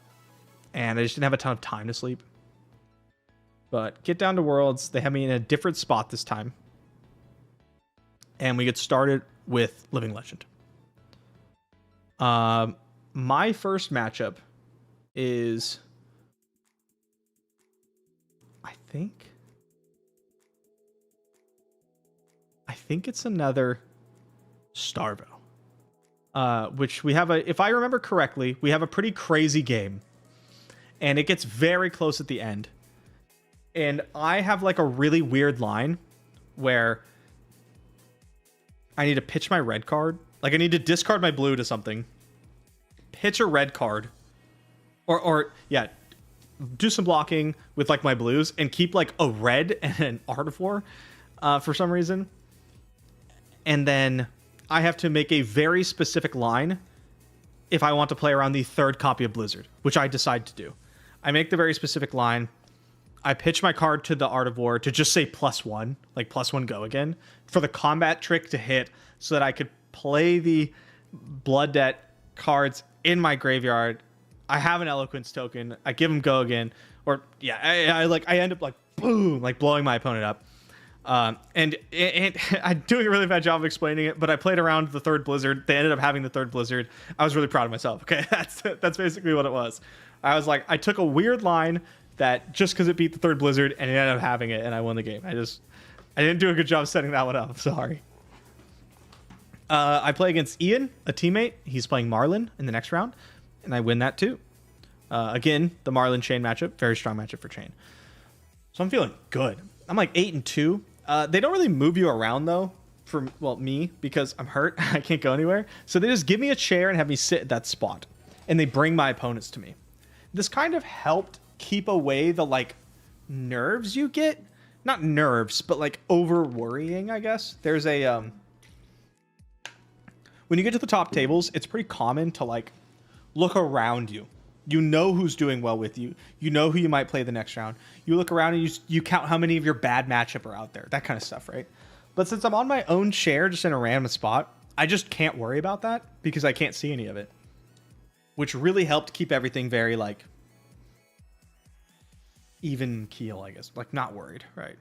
Speaker 1: and I just didn't have a ton of time to sleep. But get down to Worlds. They have me in a different spot this time. And we get started with Living Legend. My first matchup is... I think it's another Starvo. Which we have if I remember correctly, we have a pretty crazy game. And it gets very close at the end. And I have like a really weird line where I need to pitch my red card. Like I need to discard my blue to something. Pitch a red card. Or do some blocking with like my blues and keep like a red and an Artifor for some reason. And then I have to make a very specific line if I want to play around the third copy of Blizzard, which I decide to do. I make the very specific line. I pitch my card to the Art of War to just say +1, like +1 go again, for the combat trick to hit so that I could play the Blood Debt cards in my graveyard. I have an Eloquence token. I give him go again. Or, yeah, I end up like, boom, like blowing my opponent up. And I'm doing a really bad job of explaining it, but I played around the third Blizzard. They ended up having the third Blizzard. I was really proud of myself. Okay, that's basically what it was. I was like, I took a weird line that just because it beat the third Blizzard and it ended up having it, and I won the game. I didn't do a good job setting that one up. Sorry. I play against Ian, a teammate. He's playing Marlin in the next round, and I win that too. Again, the Marlin Chain matchup, very strong matchup for Chain. So I'm feeling good. I'm like 8-2. They don't really move you around though, for me, because I'm hurt. I can't go anywhere. So they just give me a chair and have me sit at that spot, and they bring my opponents to me. This kind of helped keep away the like nerves you get. Not nerves, but like over worrying, I guess. There's a when you get to the top tables, it's pretty common to like look around you. You know who's doing well with you. You know who you might play the next round. You look around and you count how many of your bad matchup are out there. That kind of stuff, right? But since I'm on my own chair, just in a random spot, I just can't worry about that because I can't see any of it. Which really helped keep everything very like even keel, I guess. Like not worried, right?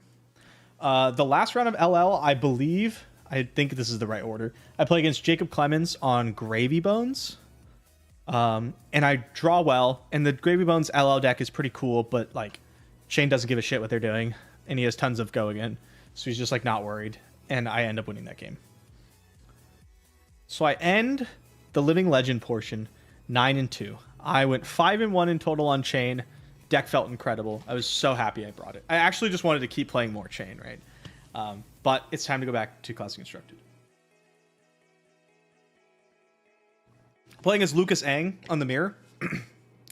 Speaker 1: The last round of LL, I think this is the right order. I play against Jacob Clemens on Gravy Bones. And I draw well, and the Gravy Bones LL deck is pretty cool, but like Shane doesn't give a shit what they're doing, and he has tons of go again. So he's just like not worried, and I end up winning that game. So I end the Living Legend portion 9-2. I went 5-1 in total on Chain. Deck felt incredible. I was so happy I brought it. I actually just wanted to keep playing more Chain, right? But it's time to go back to Classic Constructed. Playing as Lucas Ang on the mirror,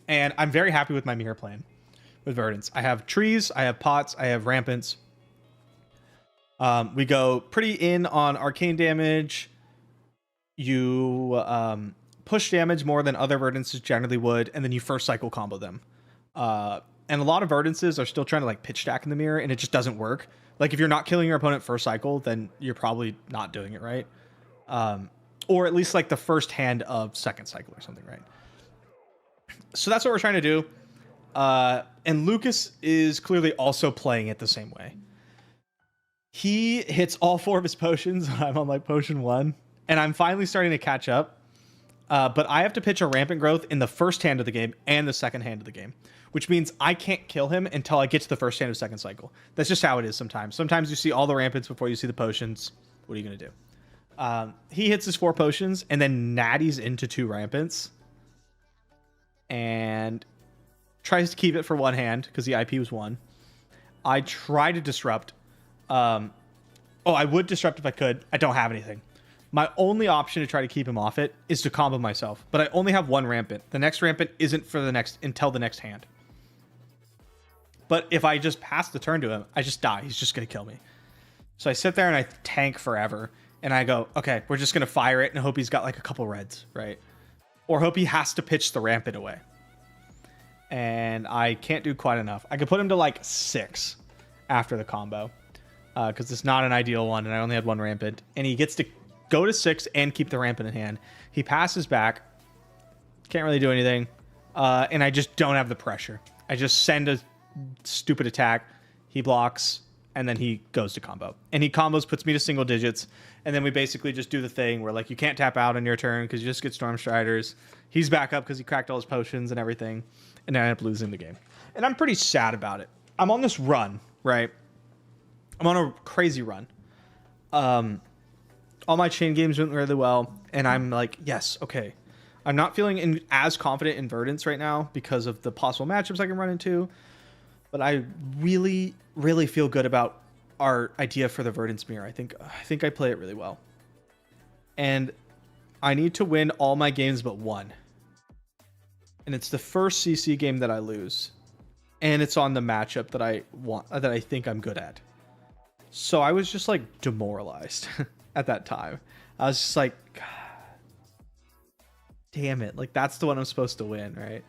Speaker 1: and I'm very happy with my mirror plan with Verdance. I have trees, I have pots, I have rampants. We go pretty in on arcane damage. You push damage more than other Verdances generally would, and then you first cycle combo them. And a lot of Verdances are still trying to like pitch stack in the mirror, and it just doesn't work. Like if you're not killing your opponent first cycle, then you're probably not doing it right. Or at least like the first hand of second cycle or something, right? So that's what we're trying to do. And Lucas is clearly also playing it the same way. He hits all 4 of his potions. I'm on like potion 1, and I'm finally starting to catch up. But I have to pitch a Rampant Growth in the first hand of the game and the second hand of the game, which means I can't kill him until I get to the first hand of second cycle. That's just how it is sometimes. Sometimes you see all the Rampants before you see the potions. What are you going to do? He hits his 4 potions and then natties into 2 rampants and tries to keep it for 1 hand because the IP was 1. I try to disrupt. I would disrupt if I could. I don't have anything. My only option to try to keep him off it is to combo myself, but I only have 1 rampant. The next rampant isn't for until the next hand. But if I just pass the turn to him, I just die. He's just going to kill me. So I sit there and I tank forever. And I go, okay, we're just going to fire it and hope he's got like a couple reds, right? Or hope he has to pitch the rampant away. And I can't do quite enough. I could put him to like 6 after the combo. Because it's not an ideal one and I only had 1 rampant. And he gets to go to 6 and keep the rampant in hand. He passes back. Can't really do anything. And I just don't have the pressure. I just send a stupid attack. He blocks. And then he goes to combo. And he combos, puts me to single digits. And then we basically just do the thing where like you can't tap out on your turn because you just get Storm Striders. He's back up because he cracked all his potions and everything. And I end up losing the game. And I'm pretty sad about it. I'm on this run, right? I'm on a crazy run. All my chain games went really well. And I'm like, yes, okay. I'm not feeling as confident in Verdance right now because of the possible matchups I can run into. But I really, really feel good about our idea for the Verdance mirror. I think I play it really well. And I need to win all my games but one. And it's the first CC game that I lose. And it's on the matchup that I want, that I think I'm good at. So I was just like demoralized at that time. I was just like, God, damn it. Like that's the one I'm supposed to win, right?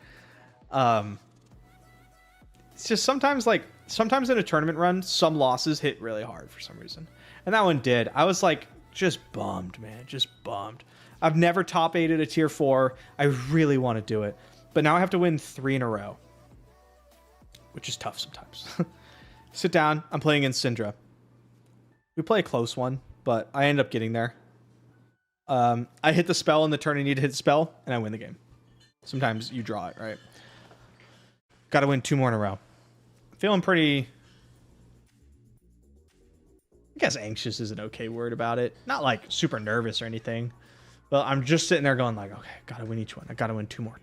Speaker 1: It's just sometimes in a tournament run, some losses hit really hard for some reason. And that one did. I was like, just bummed, man. Just bummed. I've never top 8'd a tier 4. I really want to do it. But now I have to win 3 in a row. Which is tough sometimes. Sit down. I'm playing in Syndra. We play a close one, but I end up getting there. I hit the spell in the turn I need to hit the spell, and I win the game. Sometimes you draw it, right? Got to win 2 more in a row. Feeling pretty... I guess anxious is an okay word about it. Not like super nervous or anything. But I'm just sitting there going like, okay, gotta win each one. I gotta win 2 more.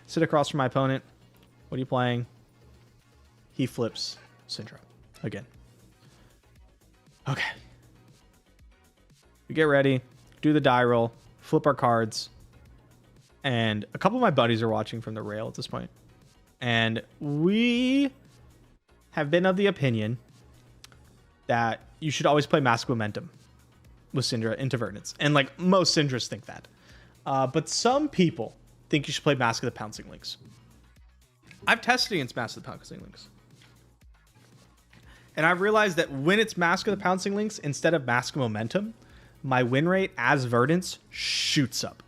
Speaker 1: Sit across from my opponent. What are you playing? He flips Syndra again. Okay. We get ready, do the die roll, flip our cards, and a couple of my buddies are watching from the rail at this point. And we have been of the opinion that you should always play Mask Momentum with Syndra into Verdance. And like most Syndras think that. But some people think you should play Mask of the Pouncing Lynx. I've tested against Mask of the Pouncing Lynx. And I've realized that when it's Mask of the Pouncing Lynx instead of Mask of Momentum, my win rate as Verdance shoots up.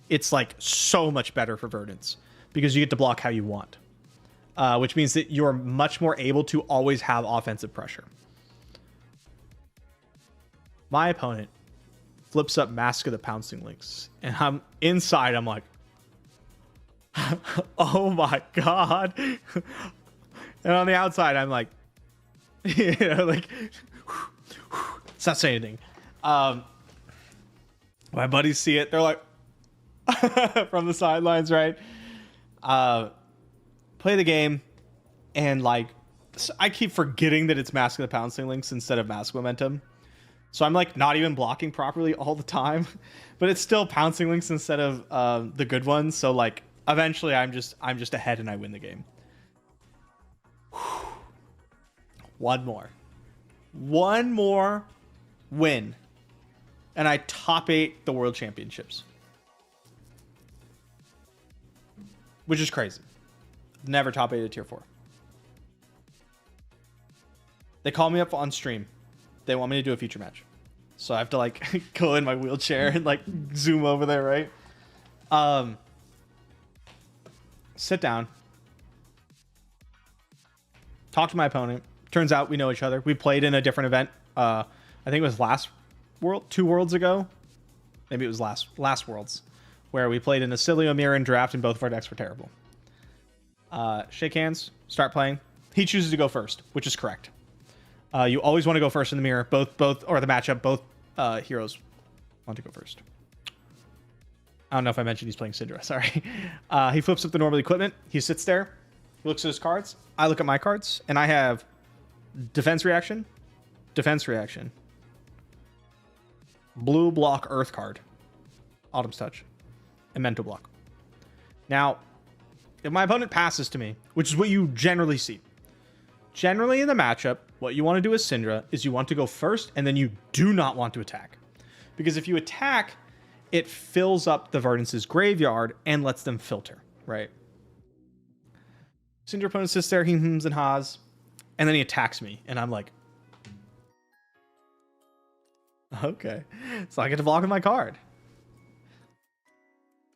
Speaker 1: It's like so much better for Verdance because you get to block how you want. Which means that you're much more able to always have offensive pressure. My opponent flips up Mask of the Pouncing Lynx. And I'm inside, I'm like, oh my God. And on the outside, I'm like, you know, like, it's not saying anything. My buddies see it. They're like, from the sidelines, right? Play the game. And like, I keep forgetting that it's Mask of the Pouncing Lynx instead of Mask Momentum. So I'm like not even blocking properly all the time, but it's still Pouncing Lynx instead of the good ones. So like eventually I'm just ahead and I win the game. One more win, and I top 8 the World Championships, which is crazy. Never top 8 a tier 4. They call me up on stream. They want me to do a feature match. So I have to like go in my wheelchair and like zoom over there, right? Sit down. Talk to my opponent. Turns out we know each other. We played in a different event. I think it was 2 worlds ago. Maybe it was last Worlds, where we played in a Cilio mirror and draft and both of our decks were terrible. Shake hands, start playing. He chooses to go first, which is correct. You always want to go first in the mirror. Both or the matchup, both heroes want to go first. I don't know if I mentioned he's playing Syndra. Sorry. He flips up the normal equipment. He sits there. He looks at his cards. I look at my cards, and I have defense reaction, blue block earth card, Autumn's Touch, and mental block. Now, If my opponent passes to me, which is what you generally see. Generally in the matchup, what you want to do as Syndra is you want to go first, and then you do not want to attack. Because if you attack, it fills up the Verdant's graveyard and lets them filter, right? Syndra opponent sits there, he hums and haws, and then he attacks me, and I'm like, okay. So I get to block with my card.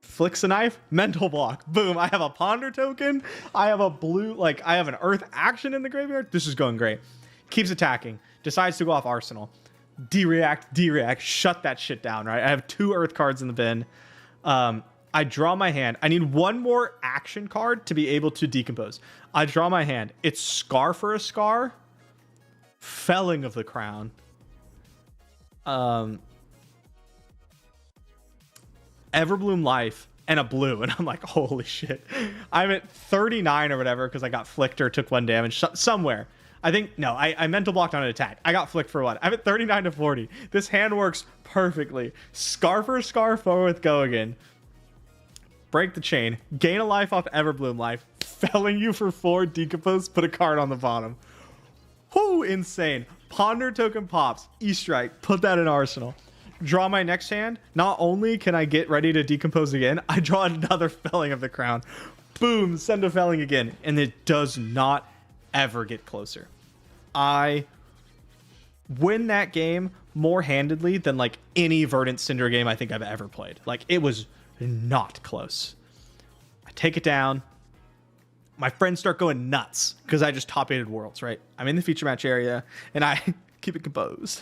Speaker 1: Flicks a knife, mental block. Boom, I have a ponder token. I have a blue, like, I have an earth action in the graveyard. This is going great. Keeps attacking. Decides to go off Arsenal. D-react, shut that shit down, right? I have 2 earth cards in the bin. I draw my hand. I need 1 more action card to be able to decompose. I draw my hand. It's Scar for a Scar. Felling of the Crown. Everbloom Life, and a blue. And I'm like, holy shit. I'm at 39 or whatever because I got flicked or took 1 damage somewhere. I think, no, I mental blocked on an attack. I got flicked for 1. I'm at 39 to 40. This hand works perfectly. Scar for a Scar forward with go again. Break the chain. Gain a life off Everbloom Life. Felling you for 4. Decompose. Put a card on the bottom. Whoo, insane. Ponder token pops. E-Strike. Put that in Arsenal. Draw my next hand. Not only can I get ready to decompose again, I draw another Felling of the Crown. Boom, send a Felling again. And it does not ever get closer. I win that game more handedly than like any Verdant Syndra game I think I've ever played. Like, it was not close. I take it down. My friends start going nuts because I just top-8'd Worlds, right? I'm in the feature match area and I keep it composed.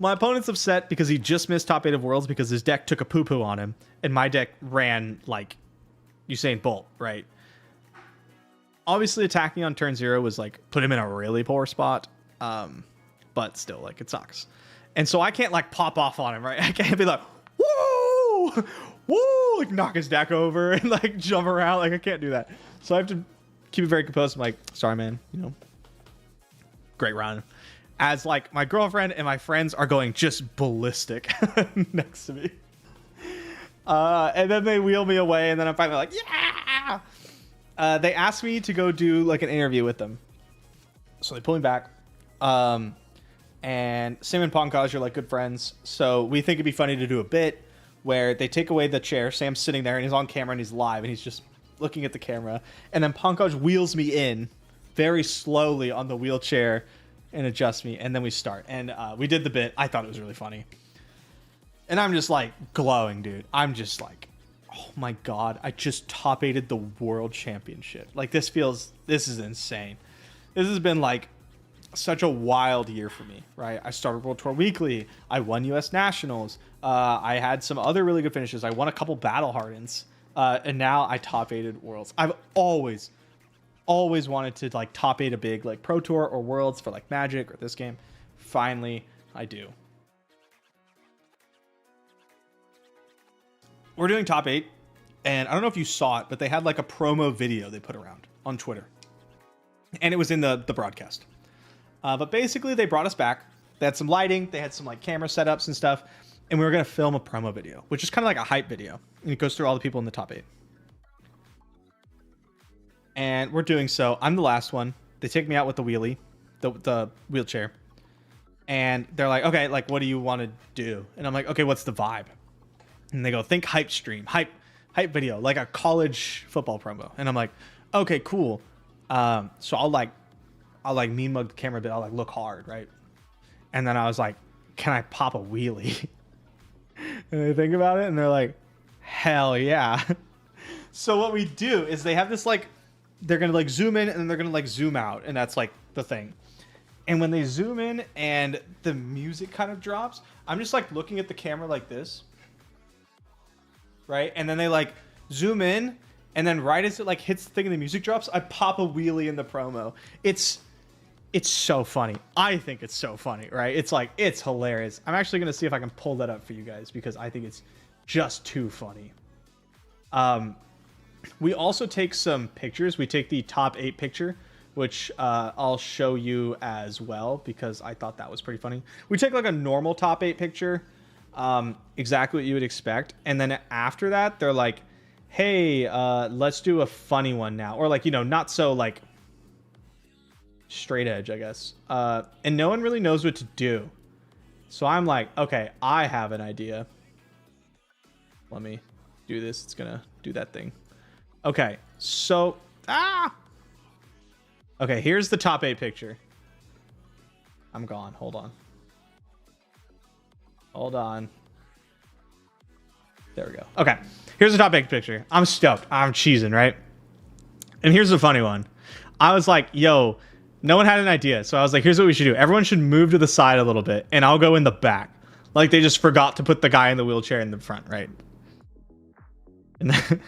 Speaker 1: My opponent's upset because he just missed top 8 of Worlds because his deck took a poo-poo on him. And my deck ran like Usain Bolt, right? Obviously, attacking on turn 0 was like, put him in a really poor spot. But still, like, it sucks. And so I can't like pop off on him, right? I can't be like, woo! Woo! Like knock his deck over and like jump around. Like, I can't do that. So I have to keep it very composed. I'm like, sorry, man. You know, great run. As like my girlfriend and my friends are going just ballistic next to me. And then they wheel me away, and then I'm finally like, yeah! They asked me to go do like an interview with them. So they pull me back. And Sam and Pankaj are like good friends. So we think it'd be funny to do a bit where they take away the chair. Sam's sitting there and he's on camera and he's live and he's just looking at the camera. And then Pankaj wheels me in very slowly on the wheelchair and adjust me, and then we start. And we did the bit. I thought it was really funny. And I'm just like glowing, dude. I'm just like, oh my god, I just top-8'd the world championship. Like, this is insane. This has been like such a wild year for me, right? I started World Tour Weekly. I won US Nationals. I had some other really good finishes. I won a couple Battle Hardens. And now I top-8'd Worlds. I've always wanted to like top-8 a big like Pro Tour or Worlds for like Magic or this game. Finally, I do. We're doing top 8, and I don't know if you saw it, but they had like a promo video they put around on Twitter, and it was in the broadcast. But basically, they brought us back. They had some lighting, they had some like camera setups and stuff, and we were gonna film a promo video, which is kind of like a hype video, and it goes through all the people in the top 8. And we're doing so. I'm the last one. They take me out with the wheelie, the wheelchair. And they're like, okay, like, what do you want to do? And I'm like, okay, what's the vibe? And they go, think hype stream, hype video, like a college football promo. And I'm like, okay, cool. So I'll mean mug the camera a bit. I'll like look hard, right? And then I was like, can I pop a wheelie? And they think about it and they're like, hell yeah. So what we do is they have this like, they're going to like zoom in and then they're going to like zoom out. And that's like the thing. And when they zoom in and the music kind of drops, I'm just like looking at the camera like this. Right? And then they like zoom in and then right as it like hits the thing and the music drops, I pop a wheelie in the promo. It's so funny. I think it's so funny, right? It's like, it's hilarious. I'm actually going to see if I can pull that up for you guys because I think it's just too funny. We also take some pictures. We take the top 8 picture, which I'll show you as well because I thought that was pretty funny. We take like a normal top 8 picture, exactly what you would expect. And then after that, they're like, hey, let's do a funny one now. Or like, you know, not so like straight edge, I guess. And no one really knows what to do. So I'm like, okay, I have an idea. Let me do this. It's gonna do that thing. Okay, so okay, here's the top 8 picture. I'm gone. Hold on. Hold on. There we go. Okay, here's the top 8 picture. I'm stoked. I'm cheesing, right? And here's the funny one. I was like, yo, no one had an idea. So I was like, here's what we should do. Everyone should move to the side a little bit, and I'll go in the back. Like they just forgot to put the guy in the wheelchair in the front, right? And then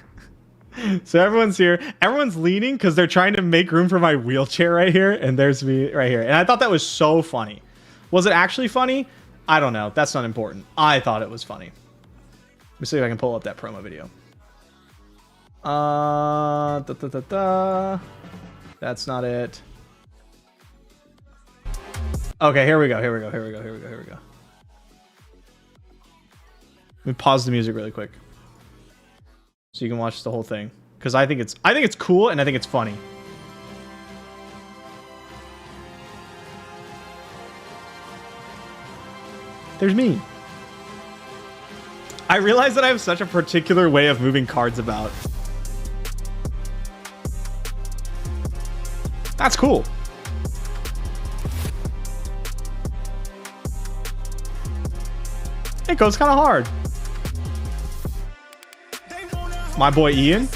Speaker 1: so everyone's here. Everyone's leaning because they're trying to make room for my wheelchair right here. And there's me right here. And I thought that was so funny. Was it actually funny? I don't know. That's not important. I thought it was funny. Let me see if I can pull up that promo video. That's not it. Okay, here we go. Here we go. Here we go. Here we go. Here we go. Let me pause the music really quick so you can watch the whole thing, because I think it's cool and I think it's funny. There's me. I realize that I have such a particular way of moving cards about. That's cool. It goes kind of hard. My boy Ian.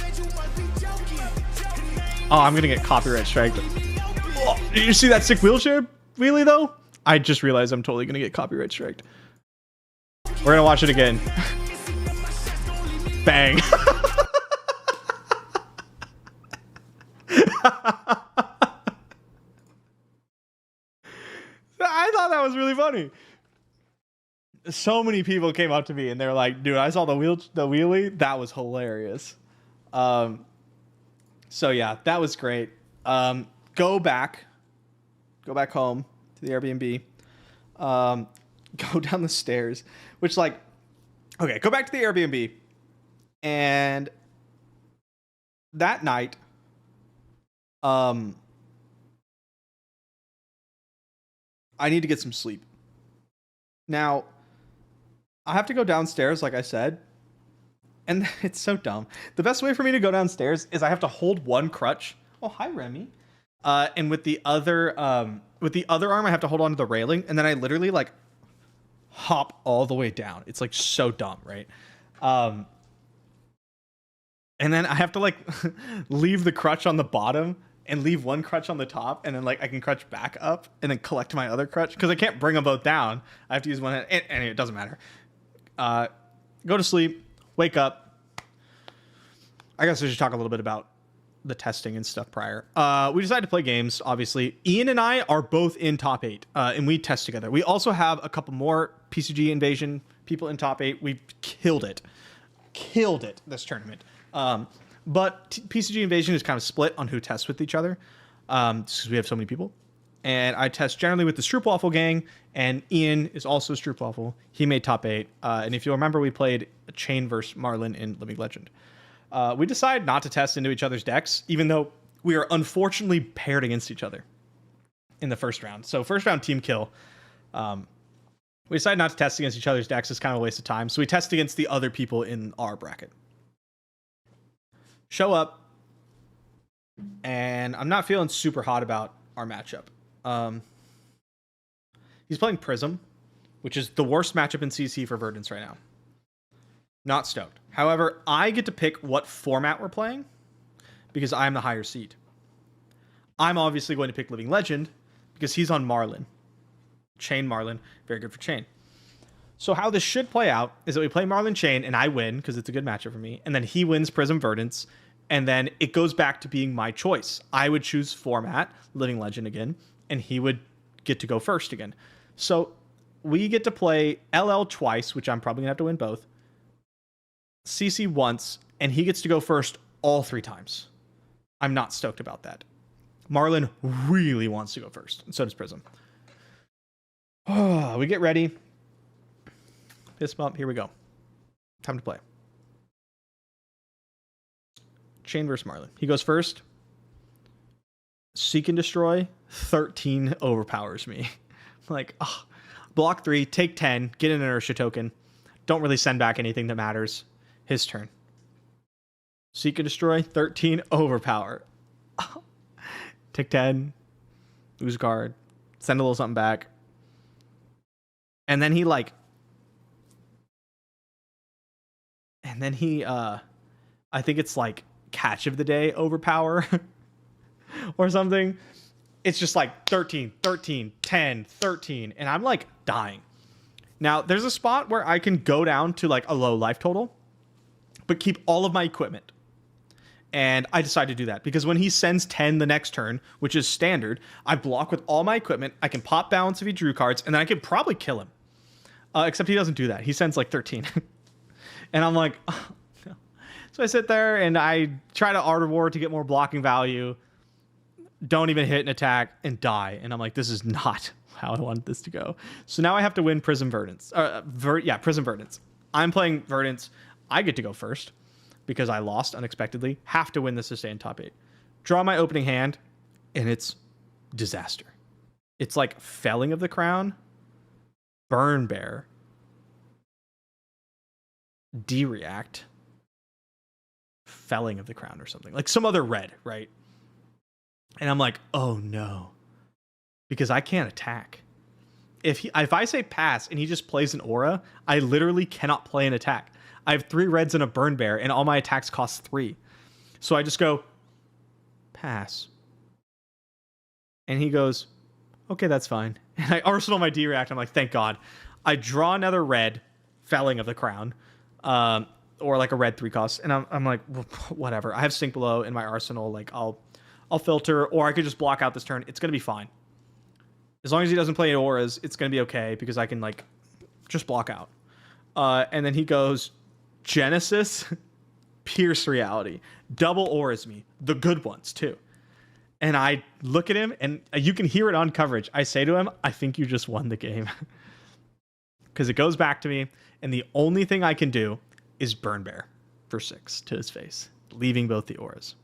Speaker 1: Oh, I'm gonna get copyright strike. Oh, did you see that sick wheelchair wheelie though? I just realized I'm totally gonna get copyright striked. We're gonna watch it again. Bang. I thought that was really funny. So many people came up to me and they're like, dude, I saw the wheelie. That was hilarious. So yeah, that was great. Go back home to the Airbnb. Go down the stairs, which like, okay, go back to the Airbnb. And that night, I need to get some sleep. Now, I have to go downstairs, like I said, and it's so dumb. The best way for me to go downstairs is I have to hold one crutch. Oh, hi, Remy. And with the other arm, I have to hold onto the railing, and then I literally like hop all the way down. It's like so dumb, right? And then I have to like leave the crutch on the bottom and leave one crutch on the top, and then like I can crutch back up and then collect my other crutch because I can't bring them both down. I have to use one hand. Anyway, it doesn't matter. Go to sleep, wake up. I guess I should talk a little bit about the testing and stuff prior. We decided to play games, obviously. Ian and I are both in top 8, and we test together. We also have a couple more PCG Invasion people in top 8. We killed it this tournament. But PCG Invasion is kind of split on who tests with each other, because we have so many people. And I test generally with the Stroopwafel gang, and Ian is also Stroopwafel. He made top 8. And if you'll remember, we played Chain versus Marlin in Living Legend. We decided not to test into each other's decks, even though we are unfortunately paired against each other in the first round. So first round team kill. We decided not to test against each other's decks. It's kind of a waste of time. So we test against the other people in our bracket. Show up, and I'm not feeling super hot about our matchup. He's playing Prism, which is the worst matchup in CC for Verdance right now. Not stoked. However, I get to pick what format we're playing because I'm the higher seed. I'm obviously going to pick Living Legend because he's on Marlin. Chain Marlin, very good for Chain. So how this should play out is that we play Marlin Chain and I win because it's a good matchup for me. And then he wins Prism Verdance. And then it goes back to being my choice. I would choose format, Living Legend again, and he would get to go first again. So we get to play LL twice, which I'm probably going to have to win both. CC once, and he gets to go first all 3 times. I'm not stoked about that. Marlin really wants to go first, and so does Prism. We get ready. Fist bump, here we go. Time to play. Chain versus Marlin. He goes first. Seek and Destroy. 13 overpowers me. Like, oh, block 3, take 10, get an inertia token. Don't really send back anything that matters. His turn. Seek and Destroy. 13 overpower. Take 10. Lose a card. Send a little something back. And then he like... And then he, I think it's like Catch of the Day overpower or something. It's just like 13, 13, 10, 13. And I'm like dying. Now, there's a spot where I can go down to like a low life total, but keep all of my equipment. And I decide to do that because when he sends 10 the next turn, which is standard, I block with all my equipment. I can pop balance if he drew cards, and then I could probably kill him. Except he doesn't do that. He sends like 13. And I'm like, oh, no. So I sit there and I try to Art of War to get more blocking value. Don't even hit an attack and die. And I'm like, this is not how I wanted this to go. So now I have to win Prism Verdants. Prism Verdants. I'm playing Verdants. I get to go first because I lost unexpectedly. Have to win this to stay in top 8. Draw my opening hand, and it's disaster. It's like Felling of the Crown, Burn Bear, D-React, Felling of the Crown or something. Like some other red, right? And I'm like, oh no. Because I can't attack. If I say pass and he just plays an aura, I literally cannot play an attack. I have 3 reds and a Burn Bear, and all my attacks cost 3. So I just go, pass. And he goes, okay, that's fine. And I arsenal my D-React. I'm like, thank God. I draw another red, Felling of the Crown. Or like a red 3 cost, and I'm like, whatever. I have Sink Below in my arsenal. Like I'll filter, or I could just block out this turn. It's gonna be fine. As long as he doesn't play auras, it's gonna be okay because I can like just block out. And then he goes Genesis, Pierce Reality, double auras me, the good ones too. And I look at him, and you can hear it on coverage. I say to him, I think you just won the game. Because it goes back to me, and the only thing I can do is Burn Bear for 6 to his face, leaving both the auras.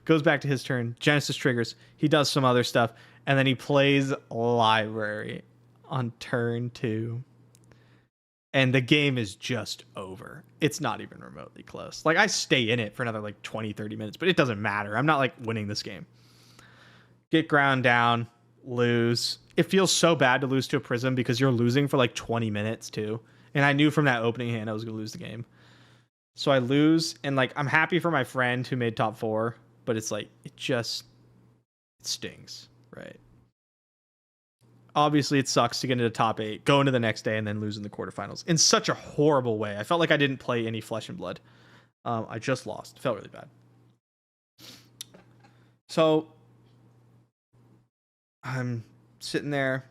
Speaker 1: Goes back to his turn. Genesis triggers. He does some other stuff, and then he plays Library on turn 2. And the game is just over. It's not even remotely close. Like, I stay in it for another, like, 20, 30 minutes, but it doesn't matter. I'm not, like, winning this game. Get ground down, lose. It feels so bad to lose to a Prism because you're losing for, like, 20 minutes, too. And I knew from that opening hand I was going to lose the game. So I lose, and, like, I'm happy for my friend who made top 4, but it's, like, it stings, right? Obviously, it sucks to get into top 8, go into the next day, and then lose in the quarterfinals in such a horrible way. I felt like I didn't play any flesh and blood. I just lost. It felt really bad. So I'm sitting there,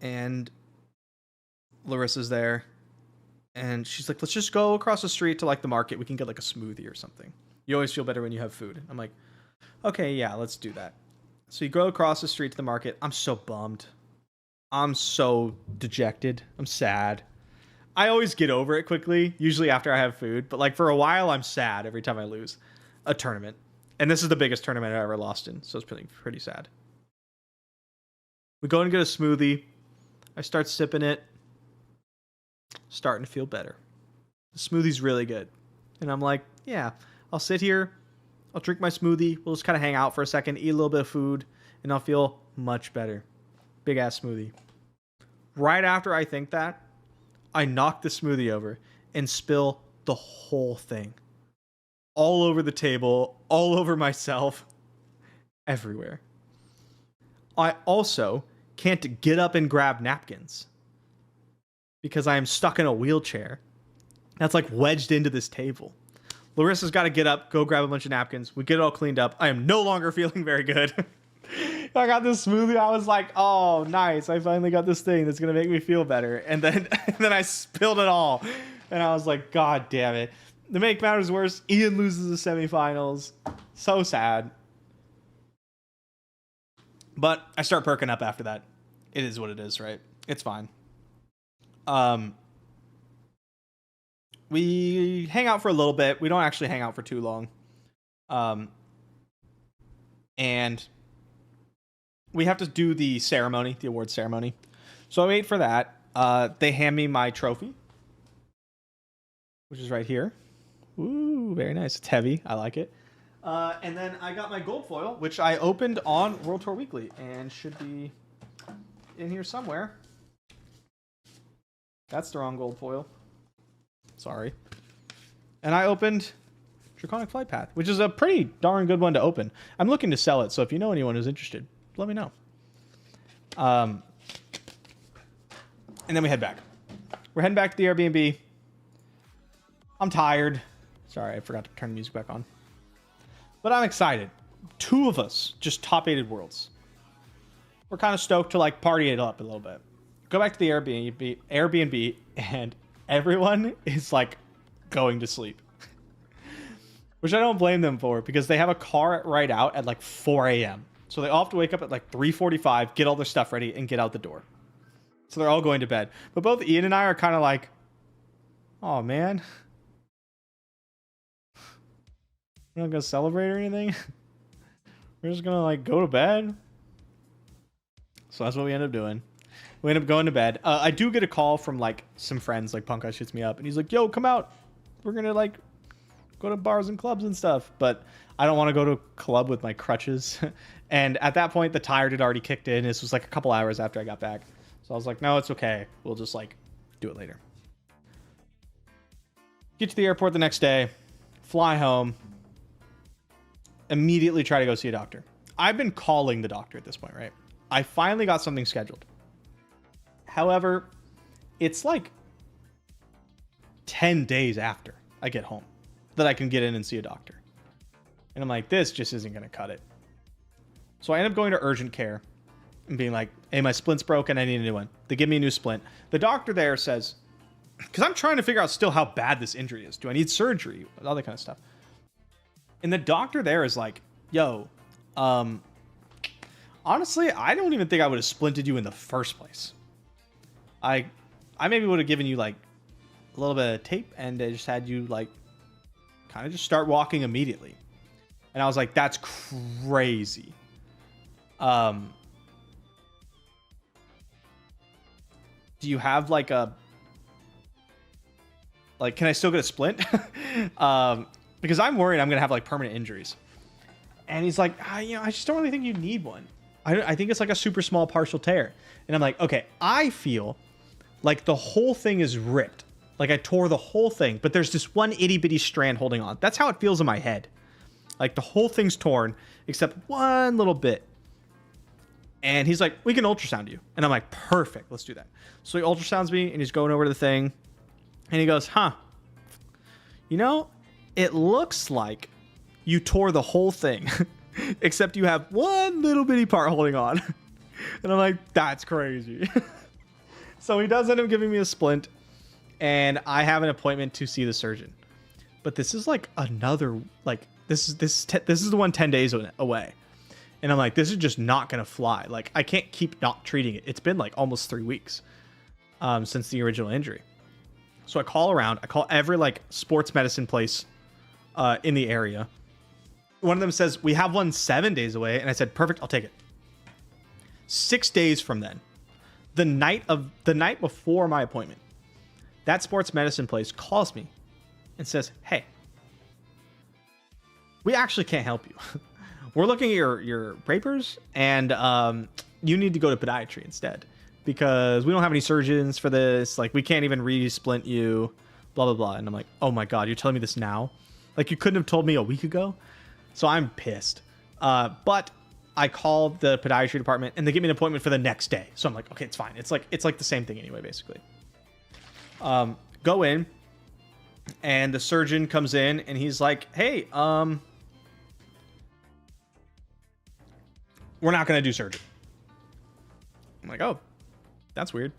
Speaker 1: and Larissa's there, and she's like, let's just go across the street to like the market. We can get like a smoothie or something. You always feel better when you have food. I'm like, okay, yeah, let's do that. So you go across the street to the market. I'm so bummed. I'm so dejected. I'm sad. I always get over it quickly, usually after I have food. But like for a while, I'm sad every time I lose a tournament. And this is the biggest tournament I've ever lost in. So it's pretty sad. We go and get a smoothie. I start sipping it. Starting to feel better. The smoothie's really good. And I'm like, yeah, I'll sit here. I'll drink my smoothie. We'll just kind of hang out for a second, eat a little bit of food, and I'll feel much better. Big ass smoothie. Right after I think that, I knock the smoothie over and spill the whole thing. All over the table, all over myself, everywhere. I also can't get up and grab napkins because I am stuck in a wheelchair that's like wedged into this table. Larissa's got to get up, go grab a bunch of napkins. We get it all cleaned up. I am no longer feeling very good. I got this smoothie. I was like, oh, nice. I finally got this thing that's going to make me feel better. And then I spilled it all. And I was like, God damn it. To make matters worse, Ian loses the semifinals. So sad. But I start perking up after that. It is what it is, right? It's fine. we hang out for a little bit. We don't actually hang out for too long. And we have to do the ceremony, the award ceremony. So I wait for that. They hand me my trophy, which is right here. Ooh, very nice. It's heavy. I like it. And then I got my gold foil, which I opened on World Tour Weekly and should be in here somewhere. That's the wrong gold foil. Sorry. And I opened Draconic Flight Path, which is a pretty darn good one to open. I'm looking to sell it, so if you know anyone who's interested, let me know. And then we head back. We're heading back to the Airbnb. I'm tired. Sorry, I forgot to turn the music back on. But I'm excited. 2 of us just top 8'd worlds. We're kind of stoked to like party it up a little bit. Go back to the Airbnb, and everyone is like going to sleep. Which I don't blame them for, because they have a car ride out at like 4 a.m. So they all have to wake up at like 3:45, get all their stuff ready, and get out the door. So they're all going to bed. But both Ian and I are kind of like, oh man, we're not going to celebrate or anything. We're just going to like go to bed. So that's what we end up doing. We end up going to bed. I do get a call from like some friends, like Punk Guy shoots me up, and he's like, yo, come out. We're going to like go to bars and clubs and stuff. But I don't want to go to a club with my crutches. And at that point, the tire had already kicked in. This was like a couple hours after I got back. So I was like, no, it's okay. We'll just like do it later. Get to the airport the next day, fly home, immediately try to go see a doctor. I've been calling the doctor at this point, right? I finally got something scheduled. However, it's like 10 days after I get home that I can get in and see a doctor. And I'm like, this just isn't going to cut it. So I end up going to urgent care and being like, hey, my splint's broken. I need a new one. They give me a new splint. The doctor there says, because I'm trying to figure out still how bad this injury is. Do I need surgery? All that kind of stuff. And the doctor there is like, yo, honestly, I don't even think I would have splinted you in the first place. I maybe would have given you like a little bit of tape and just had you like kind of just start walking immediately. And I was like, that's crazy. Do you have like a, like, can I still get a splint? Because I'm worried I'm going to have like permanent injuries. And he's like, I just don't really think you need one. I think it's like a super small partial tear. And I'm like, okay, I feel like the whole thing is ripped. Like I tore the whole thing, but there's just one itty bitty strand holding on. That's how it feels in my head. Like the whole thing's torn except one little bit. And he's like, we can ultrasound you. And I'm like, perfect, let's do that. So he ultrasounds me and he's going over to the thing. And he goes, huh, it looks like you tore the whole thing, except you have one little bitty part holding on. And I'm like, that's crazy. So he does end up giving me a splint, and I have an appointment to see the surgeon. But this is like another, like, this is the one 10 days away. And I'm like, this is just not going to fly. Like, I can't keep not treating it. It's been like almost 3 weeks since the original injury. So I call around. I call every like sports medicine place in the area. One of them says, we have one 7 days away. And I said, perfect, I'll take it. 6 days from then, the night before my appointment, that sports medicine place calls me and says, hey, we actually can't help you. We're looking at your papers, and you need to go to podiatry instead, because we don't have any surgeons for this. Like, we can't even re-splint you, blah, blah, blah. And I'm like, oh my God, you're telling me this now? Like, you couldn't have told me a week ago? So I'm pissed. But I called the podiatry department, and they give me an appointment for the next day. So I'm like, okay, it's fine. It's like the same thing anyway, basically. Go in, and the surgeon comes in, and he's like, hey, we're not going to do surgery. I'm like, oh, that's weird.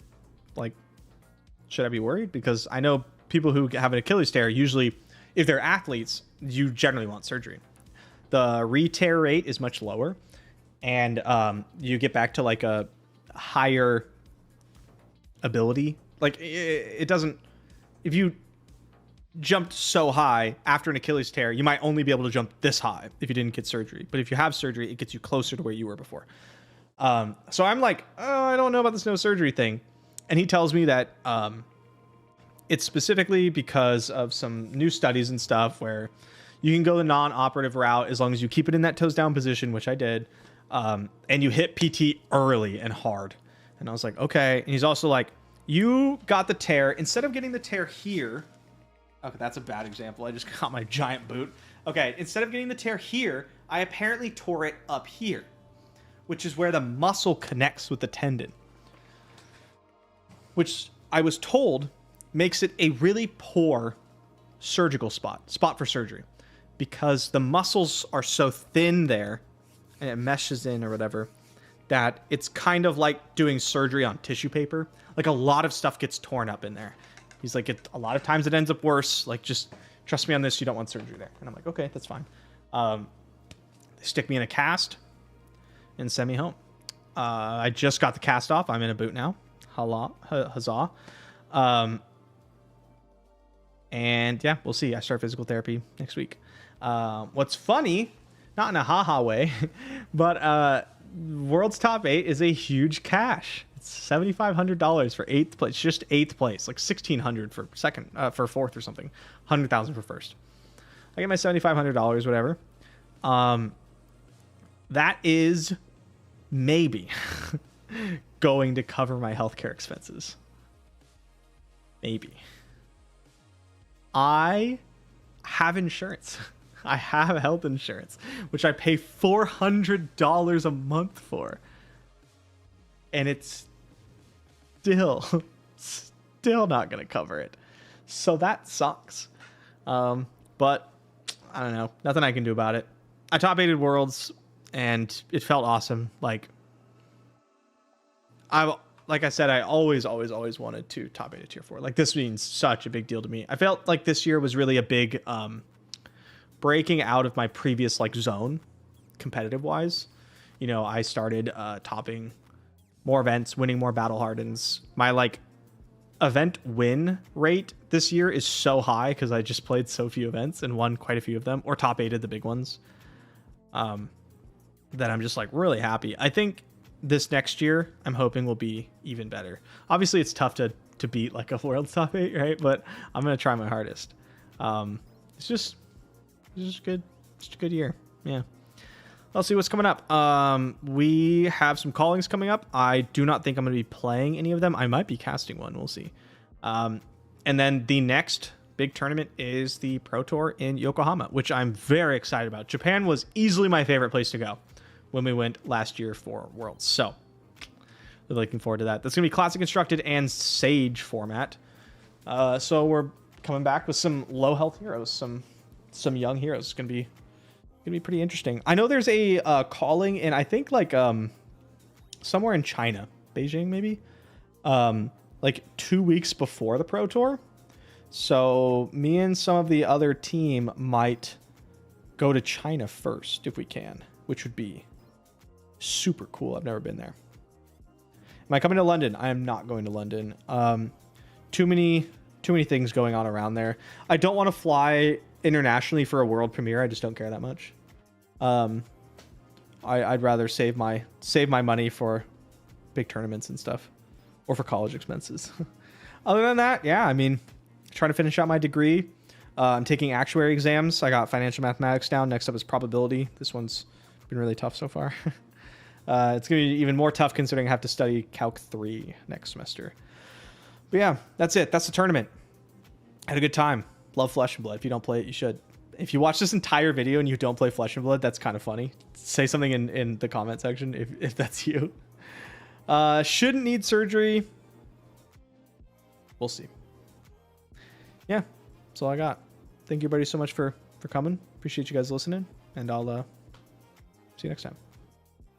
Speaker 1: Like, should I be worried? Because I know people who have an Achilles tear, usually, if they're athletes, you generally want surgery. The re-tear rate is much lower, and you get back to like a higher ability. Like, it doesn't, if you jumped so high after an Achilles tear, you might only be able to jump this high if you didn't get surgery. But if you have surgery, it gets you closer to where you were before. So I'm like, oh, I don't know about this no surgery thing. And he tells me that it's specifically because of some new studies and stuff where you can go the non-operative route as long as you keep it in that toes down position, which I did. And you hit PT early and hard. And I was like, okay. And he's also like, you got the tear. Instead of getting the tear here. Okay, that's a bad example. I just got my giant boot. Okay, instead of getting the tear here, I apparently tore it up here, which is where the muscle connects with the tendon, which I was told makes it a really poor surgical spot for surgery, because the muscles are so thin there and it meshes in or whatever that it's kind of like doing surgery on tissue paper. Like a lot of stuff gets torn up in there. He's like, a lot of times it ends up worse. Like, just trust me on this. You don't want surgery there. And I'm like, okay, that's fine. They stick me in a cast and send me home. I just got the cast off. I'm in a boot now. Huzzah. And yeah, we'll see. I start physical therapy next week. What's funny, not in a haha way, but World's Top 8 is a huge cash. It's $7,500 for 8th place, just 8th place, like $1,600 for second, for 4th or something, $100,000 for 1st. I get my $7,500, whatever. That is maybe going to cover my healthcare expenses. Maybe. I have insurance. I have health insurance, which I pay $400 a month for. And it's still not going to cover it. So that sucks. But I don't know. Nothing I can do about it. I top 8'd Worlds and it felt awesome. Like I said, I always wanted to top 8 a tier 4. Like, this means such a big deal to me. I felt like this year was really a big breaking out of my previous like zone competitive wise. You know, I started topping more events, winning more battle hardens. My like event win rate this year is so high because I just played so few events and won quite a few of them, or top 8'd the big ones. That I'm just like really happy. I think this next year I'm hoping will be even better. Obviously it's tough to beat like a world top 8, right? But I'm gonna try my hardest. It's just good. Just a good year. Yeah. I'll see what's coming up. We have some callings coming up. I do not think I'm going to be playing any of them. I might be casting one. We'll see. And then the next big tournament is the Pro Tour in Yokohama, which I'm very excited about. Japan was easily my favorite place to go when we went last year for Worlds. So really looking forward to that. That's going to be Classic Constructed and Sage format. So we're coming back with some low health heroes, some young heroes. It's going to be pretty interesting. I know there's a calling in, I think like somewhere in China, Beijing maybe, like 2 weeks before the Pro Tour. So me and some of the other team might go to China first if we can, which would be super cool. I've never been there. Am I coming to London? I am not going to London. Too many things going on around there. I don't want to fly internationally for a world premiere. I just don't care that much. I'd rather save my money for big tournaments and stuff, or for college expenses. Other than that, yeah, I mean, trying to finish out my degree. I'm taking actuary exams. I got financial mathematics down. Next up is probability. This one's been really tough so far. It's gonna be even more tough considering I have to study Calc 3 next semester. But yeah, that's it. That's the tournament. Had a good time. Love Flesh and Blood. If you don't play it, you should. If you watch this entire video and you don't play Flesh and Blood, that's kind of funny. Say something in the comment section if that's you. Shouldn't need surgery. We'll see. Yeah, that's all I got. Thank you everybody so much for coming. Appreciate you guys listening, and I'll see you next time.